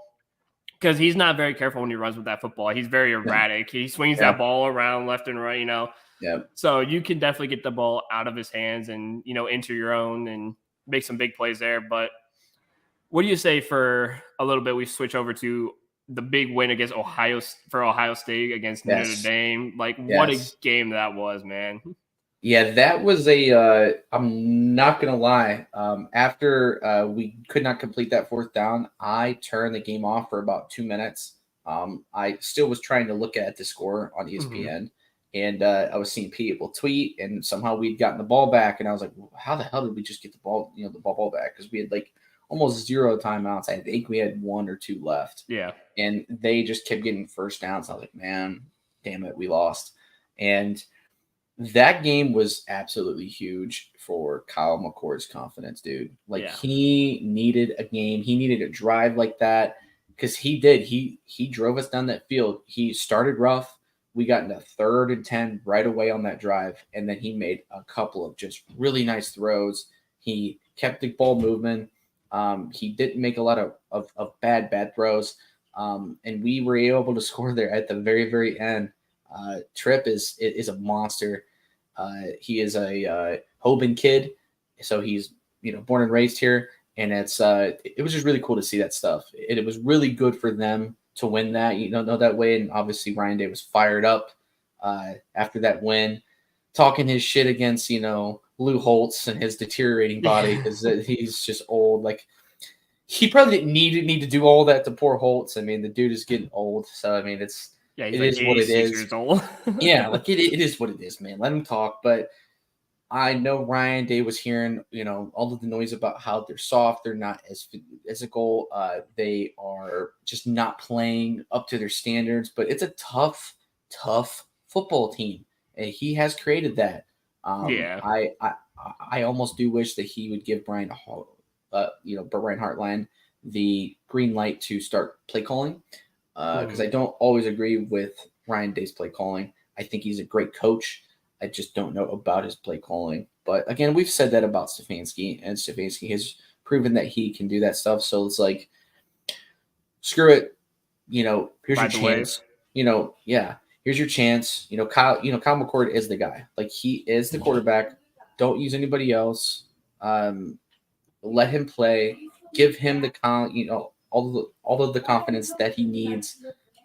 because he's not very careful when he runs with that football. He's very erratic. He swings that ball around left and right. Yeah. So you can definitely get the ball out of his hands and into your own and make some big plays there. But what do you say for a little bit? We switch over to the big win against Ohio State against Notre Dame. Like what a game that was, man. Yeah, that was a. I'm not gonna lie. After we could not complete that fourth down, I turned the game off for about 2 minutes. I still was trying to look at the score on Mhm. ESPN, and I was seeing people tweet, and somehow we'd gotten the ball back, and I was like, well, "How the hell did we just get the ball? The ball back?" Because we had like almost zero timeouts. I think we had one or two left, Yeah. and they just kept getting first downs. I was like, "Man, damn it, we lost." And that game was absolutely huge for Kyle McCord's confidence, dude. Like Yeah. he needed a game, he needed a drive like that because he did. He drove us down that field. He started rough. We got into 3rd and 10 right away on that drive, and then he made a couple of just really nice throws. He kept the ball moving. He didn't make a lot of bad throws, and we were able to score there at the very end. Tripp is a monster. He is a Hoban kid, so he's born and raised here, and it was just really cool to see that stuff. It was really good for them to win that, know that way, and obviously Ryan Day was fired up after that win, talking his shit against Lou Holtz and his deteriorating body because he's just old. Like he probably didn't need to do all that to poor Holtz. I mean, the dude is getting old, so I mean Yeah, he's it like is what it 86 is. years old. Yeah, like it is what it is, man. Let him talk. But I know Ryan Day was hearing, all of the noise about how they're soft, they're not as physical, they are just not playing up to their standards. But it's a tough football team, and he has created that. Yeah. I almost do wish that he would give Brian Hartline the green light to start play calling because I don't always agree with Ryan Day's play calling. I think he's a great coach. I just don't know about his play calling. But again, we've said that about Stefanski, and Stefanski has proven that he can do that stuff. So it's like, screw it. Here's your Ride the wave. chance. Yeah, here's your chance. Kyle McCord is the guy. Like he is the quarterback. Don't use anybody else. Let him play. Give him all of the confidence that he needs,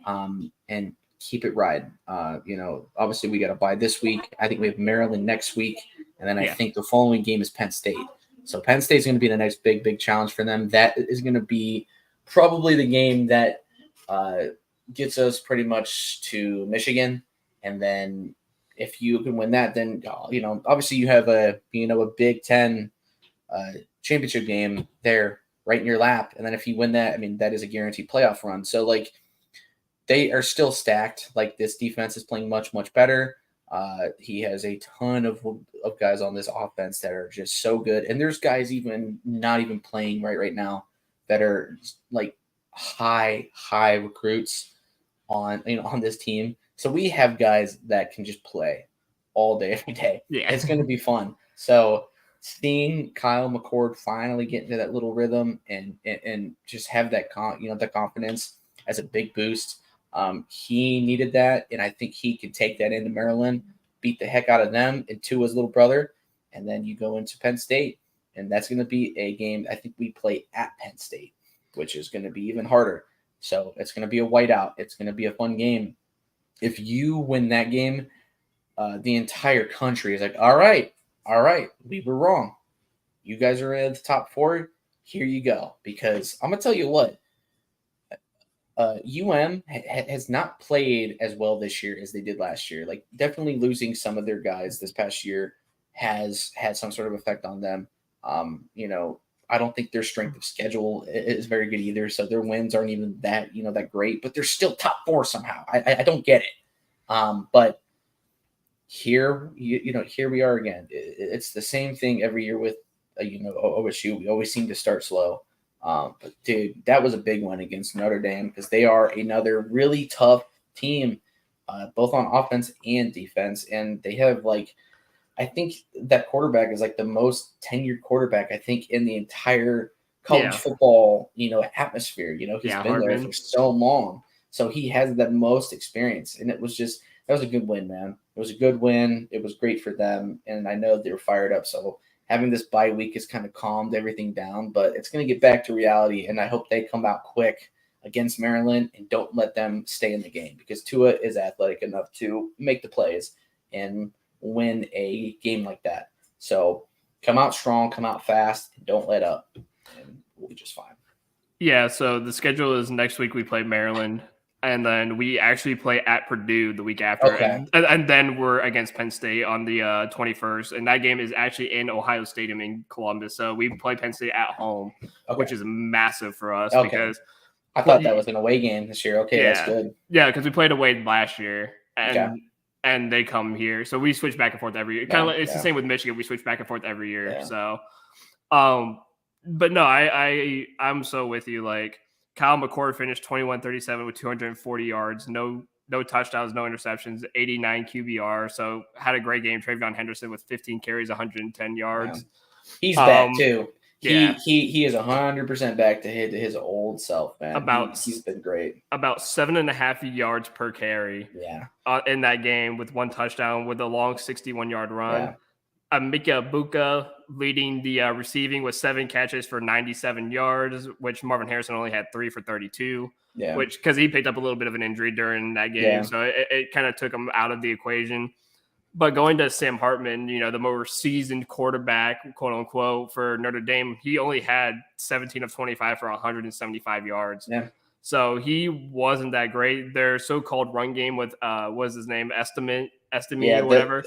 and keep it riding. Obviously we got to bye this week. I think we have Maryland next week, and then I Yeah. think the following game is Penn State. So Penn State is going to be the next big challenge for them. That is going to be probably the game that gets us pretty much to Michigan, and then if you can win that, then obviously you have a Big Ten championship game there right in your lap. And then if you win that, I mean, that is a guaranteed playoff run. So like they are still stacked. Like this defense is playing much better. He has a ton of guys on this offense that are just so good. And there's guys even not even playing right now that are like high recruits on this team. So we have guys that can just play all day, every day. Yeah. It's going to be fun. So seeing Kyle McCord finally get into that little rhythm and just have that that confidence as a big boost. He needed that, and I think he could take that into Maryland, beat the heck out of them, and Tua's little brother, and then you go into Penn State, and that's going to be a game. I think we play at Penn State, which is going to be even harder. So it's going to be a whiteout. It's going to be a fun game. If you win that game, the entire country is like, all right, we were wrong. You guys are in the top 4. Here you go. Because I'm gonna tell you what, has not played as well this year as they did last year. Like definitely losing some of their guys this past year has had some sort of effect on them. I don't think their strength of schedule is very good either. So their wins aren't even that great, but they're still top 4 somehow. I don't get it. But here, here we are again. It's the same thing every year with, OSU. We always seem to start slow. But dude, that was a big one against Notre Dame because they are another really tough team, both on offense and defense. And they have I think that quarterback is like the most tenured quarterback, I think, in the entire college football, atmosphere. He's been there for so long. So he has the most experience. And that was a good win, man. It was a good win. It was great for them. And I know they were fired up. So having this bye week has kind of calmed everything down, but it's going to get back to reality. And I hope they come out quick against Maryland and don't let them stay in the game because Tua is athletic enough to make the plays. And win a game like that. So come out strong, come out fast, don't let up, and we'll be just fine. Yeah, so the schedule is next week we play Maryland, and then we actually play at Purdue the week after. Okay. And then we're against Penn State on the 21st, and that game is actually in Ohio Stadium in Columbus. So we play Penn State at home, which is massive for us because I thought that was an away game this year. Okay, that's good. Yeah, because we played away last year, and they come here. So we switch back and forth every year. Kind of, it's the same with Michigan. We switch back and forth every year. Yeah. So, but no, I'm so with you. Like Kyle McCord finished 21-37 with 240 yards, no touchdowns, no interceptions, 89 QBR. So had a great game. Travion Henderson with 15 carries, 110 yards. Yeah. He's back too. He is 100% back to his old self, man. He's been great. About 7.5 yards per carry. Yeah. In that game with one touchdown with a long 61-yard run. Yeah. Mika Buka leading the receiving with 7 catches for 97 yards, which Marvin Harrison only had 3 for 32. Yeah. Which because he picked up a little bit of an injury during that game, so it kind of took him out of the equation. But going to Sam Hartman, the more seasoned quarterback, quote unquote, for Notre Dame, he only had 17 of 25 for 175 yards. Yeah. So he wasn't that great. Their so-called run game with what's his name, Estime or whatever.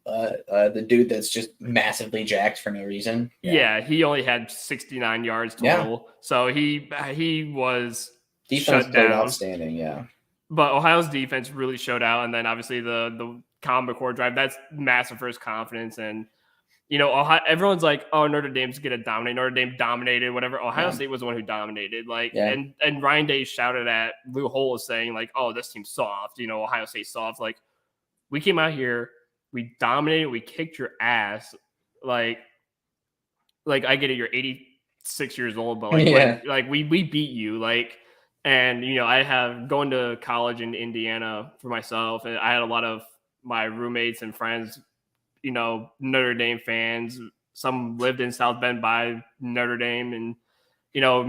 The dude that's just massively jacked for no reason. Yeah, he only had 69 yards total. Yeah. So he was shut down. Outstanding, yeah. But Ohio's defense really showed out, and then obviously the Kyle McCord drive, that's massive for his confidence. And Ohio, everyone's like, "Oh, Notre Dame's gonna dominate." Notre Dame dominated, whatever. Ohio State was the one who dominated. And Ryan Day shouted at Lou Holtz saying like, "Oh, this team's soft." Ohio State's soft. Like, we came out here, we dominated, we kicked your ass. Like I get it, you're 86 years old, but we beat you. And I have going to college in Indiana for myself, and I had a lot of my roommates and friends, Notre Dame fans. Some lived in South Bend by Notre Dame, and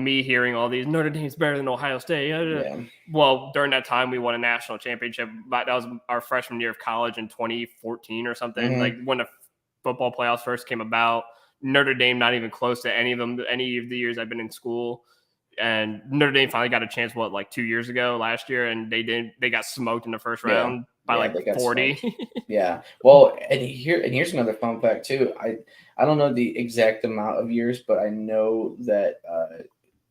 me hearing all these Notre Dame's better than Ohio State. Yeah. Well, during that time, we won a national championship. That was our freshman year of college in 2014 or something. Mm-hmm. Like when the football playoffs first came about. Notre Dame not even close to any of the years I've been in school. And Notre Dame finally got a chance, 2 years ago, last year, and they got smoked in the first round by 40. Yeah. Well, and here's another fun fact too. I don't know the exact amount of years, but I know that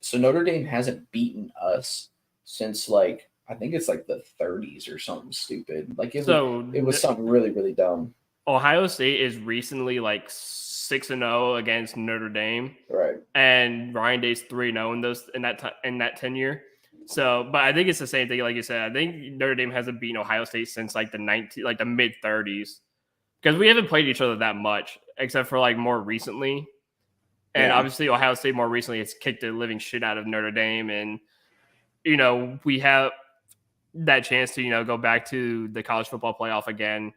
so Notre Dame hasn't beaten us since I think it's the 30s or something stupid. It was something really, really dumb. Ohio State is recently 6-0 against Notre Dame, right? And Ryan Day's 3-0 in that tenure. So, but I think it's the same thing, like you said. I think Notre Dame hasn't beaten Ohio State since the mid 30s, because we haven't played each other that much, except for more recently. And obviously, Ohio State more recently has kicked the living shit out of Notre Dame, and we have that chance to go back to the college football playoff again,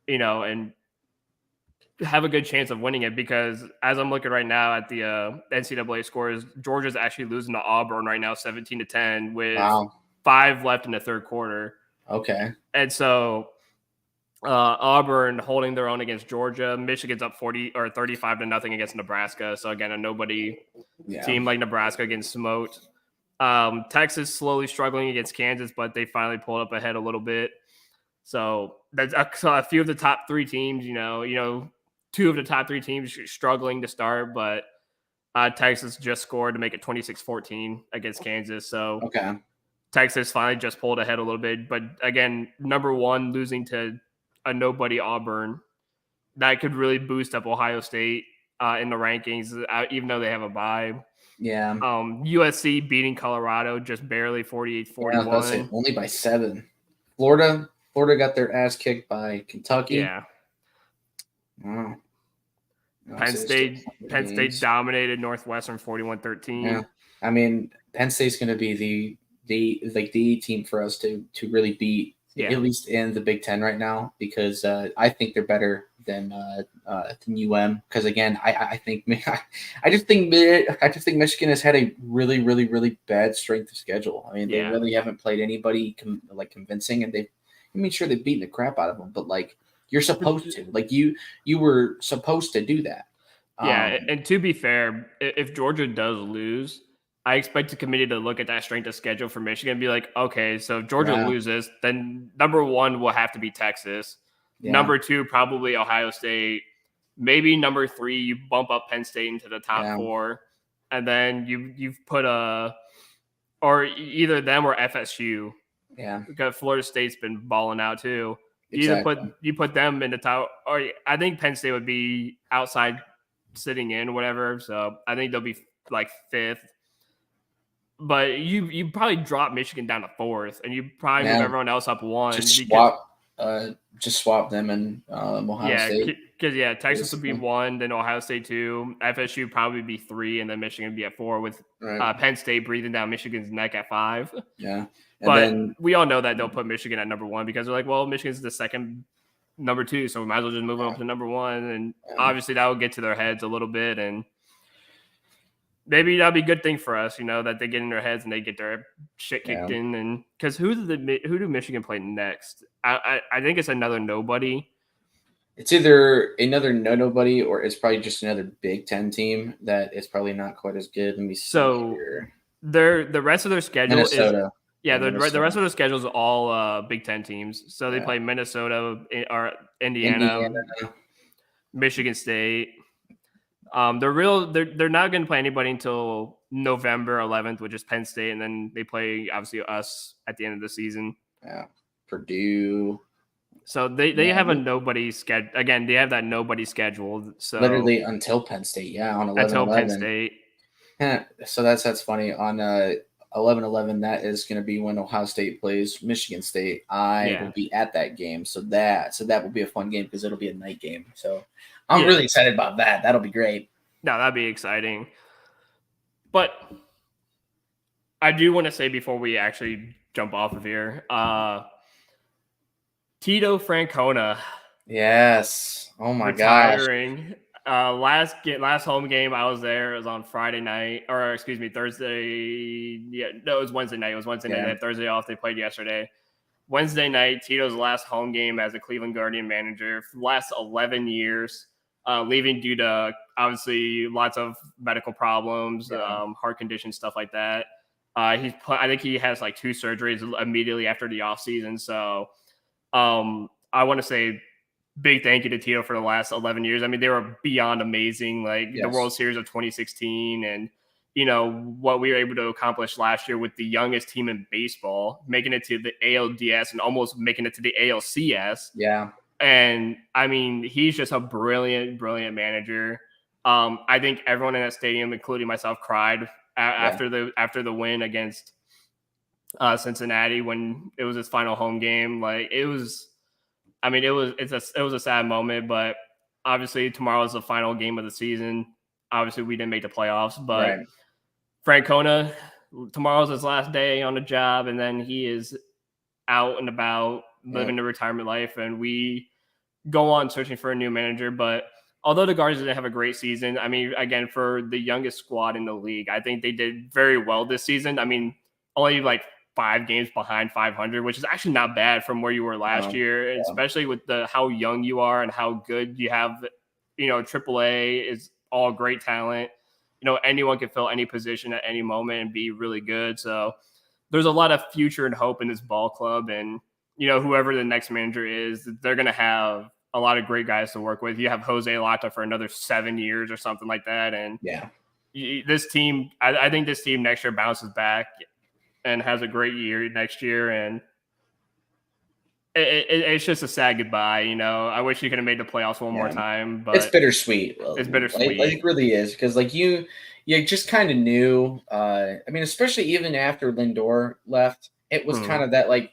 and have a good chance of winning it, because as I'm looking right now at the NCAA scores, Georgia's actually losing to Auburn right now 17-10 with 5 left in the third quarter. Okay. And so Auburn holding their own against Georgia. Michigan's up 35-0 against Nebraska. So again, a nobody team like Nebraska getting smoked. Texas slowly struggling against Kansas, but they finally pulled up ahead a little bit. So that's a few of the top 3 teams, 2 of the top 3 teams struggling to start, but Texas just scored to make it 26-14 against Kansas. So Texas finally just pulled ahead a little bit. But again, number 1, losing to a nobody Auburn, that could really boost up Ohio State in the rankings, even though they have a bye. Yeah. USC beating Colorado just barely 48-41. Yeah, only by 7. Florida got their ass kicked by Kentucky. Yeah. Wow. Penn State dominated Northwestern 41-13. Yeah. I mean, Penn State's going to be the team for us to really beat, at least in the Big Ten right now, because I think they're better than UM. Because again, I just think Michigan has had a really, really, really bad strength of schedule. I mean, they really haven't played anybody convincing, and they've beaten the crap out of them, but You're supposed to. Like you were supposed to do that. Yeah, and to be fair, if Georgia does lose, I expect the committee to look at that strength of schedule for Michigan and be like, okay, so if Georgia loses, then number 1 will have to be Texas. Yeah. Number 2, probably Ohio State. Maybe number 3, you bump up Penn State into the top 4, and then you've put or either them or FSU. Yeah, because Florida State's been balling out too. exactly. You put them in the top, or I think Penn State would be outside sitting in whatever. So I think they'll be like 5th. But you probably drop Michigan down to 4th, and you probably move everyone else up 1. Just swap them and Ohio State. Because Texas would be 1, then Ohio State 2, FSU probably be 3, and then Michigan would be at 4 with Penn State breathing down Michigan's neck at 5. Yeah. But we all know that they'll put Michigan at number 1 because they're like, well, Michigan's the second number 2, so we might as well just move them up to number 1. And obviously that will get to their heads a little bit. And maybe that'll be a good thing for us, that they get in their heads and they get their shit kicked in. And because who do Michigan play next? I think it's another nobody. It's either another nobody or it's probably just another Big Ten team that is probably not quite as good. Let me see. Here. The rest of their schedule Minnesota. The rest of the schedule is all Big Ten teams. So they play Minnesota or Indiana, Michigan State. They're not going to play anybody until November 11th, which is Penn State, and then they play obviously us at the end of the season. Yeah, Purdue. So they have a nobody schedule again. They have that nobody scheduled. So literally until Penn State, on 11/11. Until Penn State. So that's funny. On 11/11, that is going to be when Ohio State plays Michigan State. I will be at that game, so that will be a fun game because it'll be a night game. So I'm really excited about that. That'll be great. No, that'd be exciting. But I do want to say before we actually jump off of here, Tito Francona. Yes. Oh my retiring. Gosh. Last home game I was there. It was on Friday night, or excuse me, Thursday. Yeah, no, it was Wednesday night. It was Wednesday night. They had Thursday off. They played yesterday. Wednesday night, Tito's last home game as a Cleveland Guardian manager for the last 11 years, leaving due to obviously lots of medical problems, heart conditions, stuff like that. I think he has like 2 surgeries immediately after the offseason. So I want to say big thank you to Tito for the last 11 years. I mean, they were beyond amazing, like the World Series of 2016 and, what we were able to accomplish last year with the youngest team in baseball, making it to the ALDS and almost making it to the ALCS. Yeah. And, I mean, he's just a brilliant, brilliant manager. I think everyone in that stadium, including myself, cried after the win against Cincinnati when it was his final home game. Like, it was a sad moment, but obviously tomorrow is the final game of the season. Obviously we didn't make the playoffs, but Francona, tomorrow's his last day on the job, and then he is out and about living the retirement life, and we go on searching for a new manager. But although the Guardians didn't have a great season, I mean, again, for the youngest squad in the league, I think they did very well this season. I mean, only like 5 games behind 500, which is actually not bad from where you were last year, especially with how young you are and how good you have. AAA is all great talent. Anyone can fill any position at any moment and be really good. So there's a lot of future and hope in this ball club. And, whoever the next manager is, they're going to have a lot of great guys to work with. You have Jose Lata for another 7 years or something like that. And this team, I think this team next year bounces back and has a great year next year. And it's just a sad goodbye. I wish you could have made the playoffs one more time, but it's bittersweet. It's bittersweet. Like it really is. Cause like you just kind of knew, I mean, especially even after Lindor left, it was kind of that like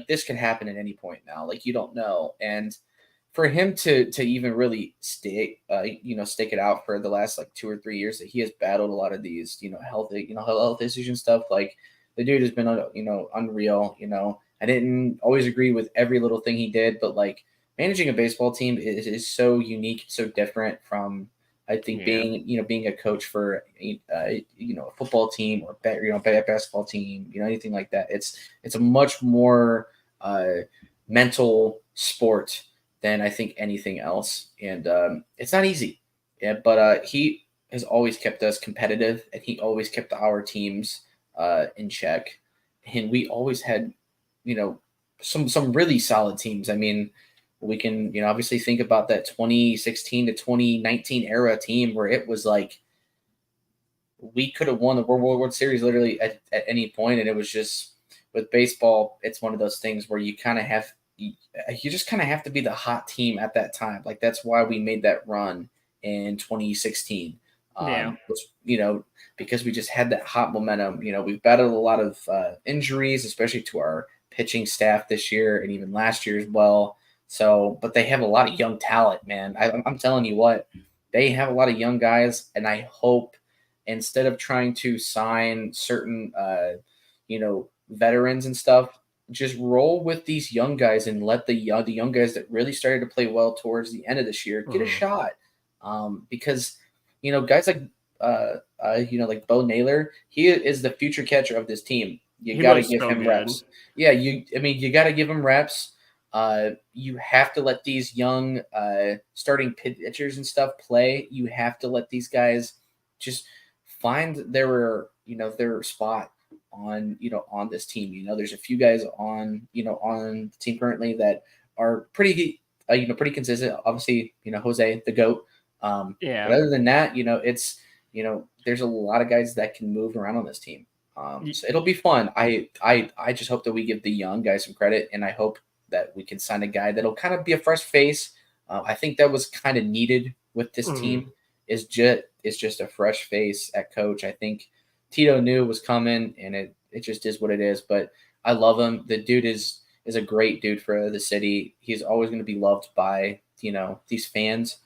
this could happen at any point now. Like you don't know. And for him to even really stick it out for the last like 2 or 3 years that he has battled a lot of these, health issues and stuff. Like the dude has been, unreal. I didn't always agree with every little thing he did, but like managing a baseball team is so unique, so different from, I think, being a coach for, a football team or basketball team, anything like that. It's a much more mental sport than I think anything else. And it's not easy. Yeah, but he has always kept us competitive, and he always kept our teams in check. And we always had, you know, some really solid teams. I mean, we can, obviously think about that 2016 to 2019 era team where it was like we could have won the World Series literally at any point, and it was just with baseball, it's one of those things where you kind of have you just kind of have to be the hot team at that time. Like that's why we made that run in 2016. Yeah. Was, because we just had that hot momentum. We've battled a lot of injuries, especially to our pitching staff this year and even last year as well. So, but they have a lot of young talent, man. I'm telling you what, they have a lot of young guys, and I hope instead of trying to sign certain, veterans and stuff, just roll with these young guys and let the young guys that really started to play well towards the end of this year get a shot. Because guys like like Bo Naylor, he is the future catcher of this team. You got to give him reps. Yeah, you got to give him reps. You have to let these young starting pitchers and stuff play. You have to let these guys just find their spot on this team. There's a few guys on the team currently that are pretty pretty consistent. Obviously, Jose the GOAT. But other than that, it's there's a lot of guys that can move around on this team. So it'll be fun. I just hope that we give the young guys some credit, and I hope that we can sign a guy that'll kind of be a fresh face. I think that was kind of needed with this team. Is just a fresh face at coach. I think Tito knew it was coming, and it just is what it is. But I love him. The dude is a great dude for the city. He's always going to be loved by these fans,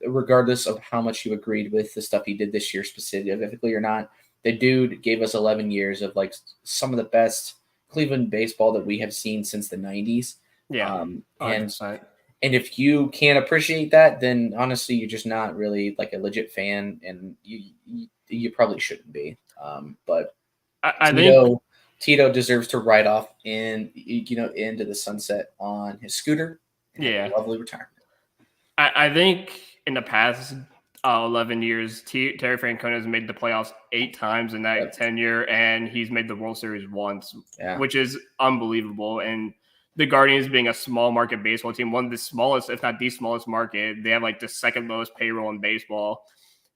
regardless of how much you agreed with the stuff he did this year specifically or not. The dude gave us 11 years of like some of the best Cleveland baseball that we have seen since the 90s. Yeah, and if you can't appreciate that, then honestly, you're just not really like a legit fan, and you probably shouldn't be. But I think Tito deserves to ride off into the sunset on his scooter. Yeah, lovely retirement. I think in the past 11 years, Terry Francona has made the playoffs 8 times in that tenure, and he's made the World Series once, which is unbelievable. And the Guardians being a small market baseball team, one of the smallest, if not the smallest market, they have like the second lowest payroll in baseball.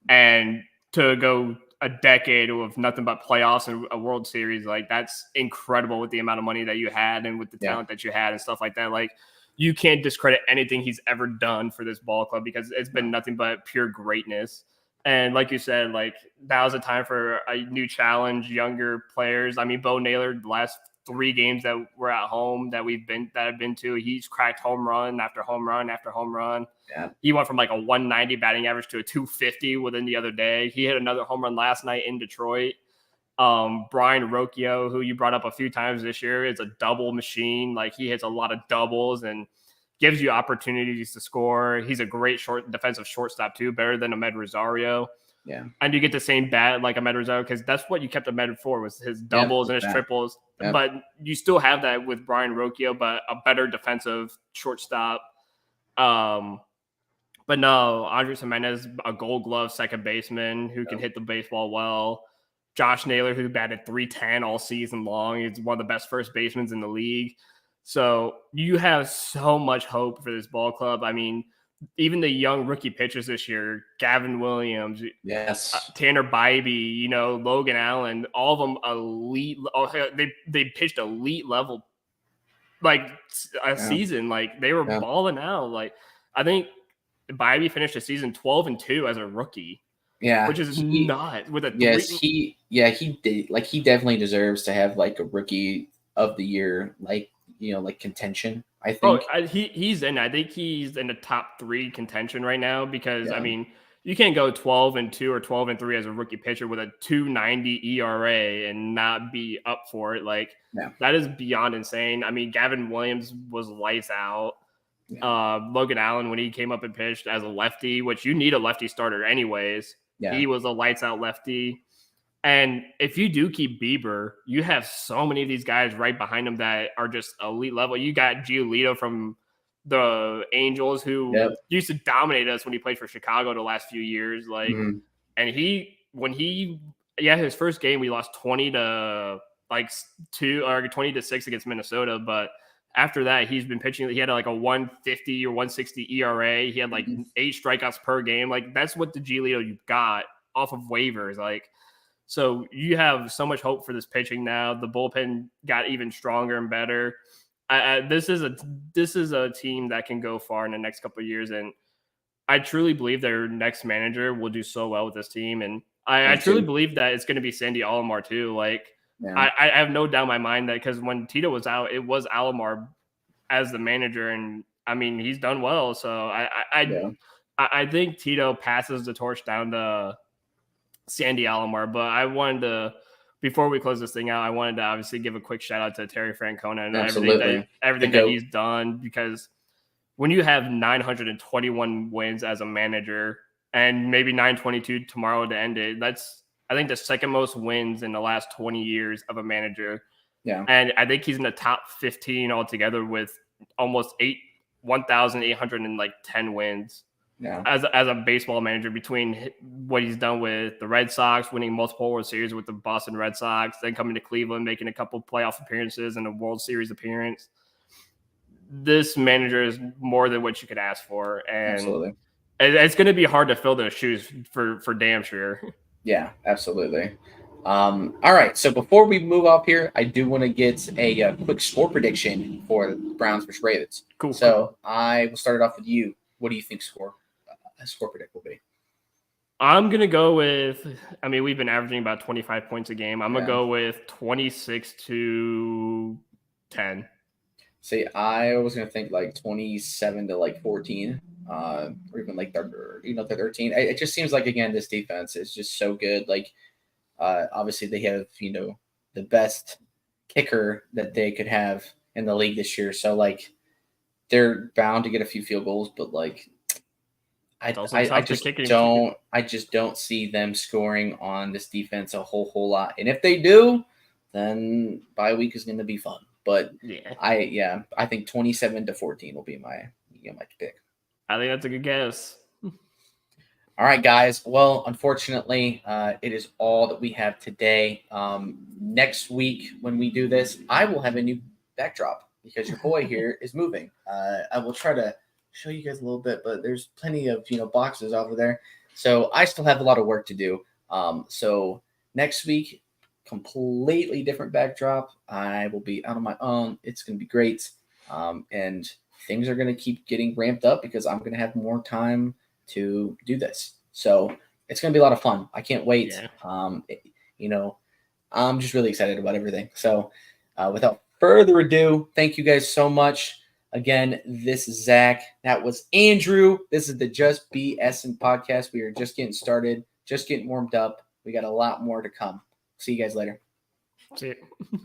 And to go a decade of nothing but playoffs and a World Series, like that's incredible with the amount of money that you had and with the talent that you had and stuff like that. Like you can't discredit anything he's ever done for this ball club because it's been nothing but pure greatness. And like you said, like that was a time for a new challenge, younger players. I mean, Bo Naylor, the last 3 games that were at home that I've been to, he's cracked home run after home run after home run. Yeah. He went from like a 190 batting average to a 250 within the other day. He hit another home run last night in Detroit. Brian Rocchio, who you brought up a few times this year, is a double machine. Like he hits a lot of doubles and gives you opportunities to score. He's a great defensive shortstop too, better than Ahmed Rosario. Yeah. And you get the same bat like Ahmed Rosario because that's what you kept Ahmed for was his doubles and his triples. Yep. But you still have that with Brian Rocchio, but a better defensive shortstop. But no, Andres Jimenez, a Gold Glove second baseman who can hit the baseball well. Josh Naylor, who batted .310 all season long. He's one of the best first basemen in the league. So you have so much hope for this ball club. I mean, even the young rookie pitchers this year, Gavin Williams, Tanner Bybee, Logan Allen, all of them elite. They pitched elite level, like a season. Like they were balling out. Like I think Bybee finished the season 12-2 as a rookie. Yeah, which is not with a he did. Like he definitely deserves to have like a rookie of the year, like contention. I think. He's in. I think he's in the top 3 contention right now because I mean you can't go 12-2 or 12-3 as a rookie pitcher with a 2.90 ERA and not be up for it. Like that is beyond insane. I mean, Gavin Williams was lights out. Logan Allen, when he came up and pitched as a lefty, which you need a lefty starter anyways. He was a lights out lefty. And if you do keep Bieber, you have so many of these guys right behind him that are just elite level. You got Giolito from the Angels, who Yep. used to dominate us when he played for Chicago the last few years. Like, and his first game, we lost 20 to 6 against Minnesota. But after that, he's been pitching. He had like a 150 or 160 ERA. He had like 8 strikeouts per game. Like, that's what the Giolito you got off of waivers. Like, so you have so much hope for this pitching now. The bullpen got even stronger and better. This is a team that can go far in the next couple of years, and I truly believe their next manager will do so well with this team. And I truly believe that it's going to be Sandy Alomar too. Like, I have no doubt in my mind that, because when Tito was out, it was Alomar as the manager, and I mean, he's done well. So I think Tito passes the torch down to Sandy Alomar. But I wanted to, before we close this thing out, I wanted to obviously give a quick shout out to Terry Francona and everything that he's done, because when you have 921 wins as a manager and maybe 922 tomorrow to end it, that's, I think, the second most wins in the last 20 years of a manager. Yeah. And I think he's in the top 15 altogether with almost 1,810 wins. Yeah. As a baseball manager, between what he's done with the Red Sox, winning multiple World Series with the Boston Red Sox, then coming to Cleveland, making a couple playoff appearances and a World Series appearance. This manager is more than what you could ask for. And absolutely. It's going to be hard to fill those shoes for damn sure. Yeah, absolutely. All right. So before we move up here, I do want to get a quick score prediction for the Browns versus Ravens. Cool. So I will start it off with you. What do you think score predict will be? I'm going to go with, I mean, we've been averaging about 25 points a game. I'm going to go with 26-10. See, I was going to think like 27 to like 14, or even like 13. It just seems like, again, this defense is just so good. Like, obviously they have, the best kicker that they could have in the league this year. So like, they're bound to get a few field goals, but like, I just don't see them scoring on this defense a whole lot. And if they do, then bye week is going to be fun. But I think 27-14 will be my pick. I think that's a good guess. All right, guys. Well, unfortunately, it is all that we have today. Next week when we do this, I will have a new backdrop because your boy here is moving. I will try to show you guys a little bit, but there's plenty of boxes over there. So I still have a lot of work to do. So next week, completely different backdrop. I will be out on my own. It's going to be great. And things are going to keep getting ramped up because I'm going to have more time to do this. So it's going to be a lot of fun. I can't wait. Yeah. I'm just really excited about everything. So without further ado, thank you guys so much. Again, this is Zach. That was Andrew. This is the Just BSN podcast. We are just getting started, just getting warmed up. We got a lot more to come. See you guys later. See you.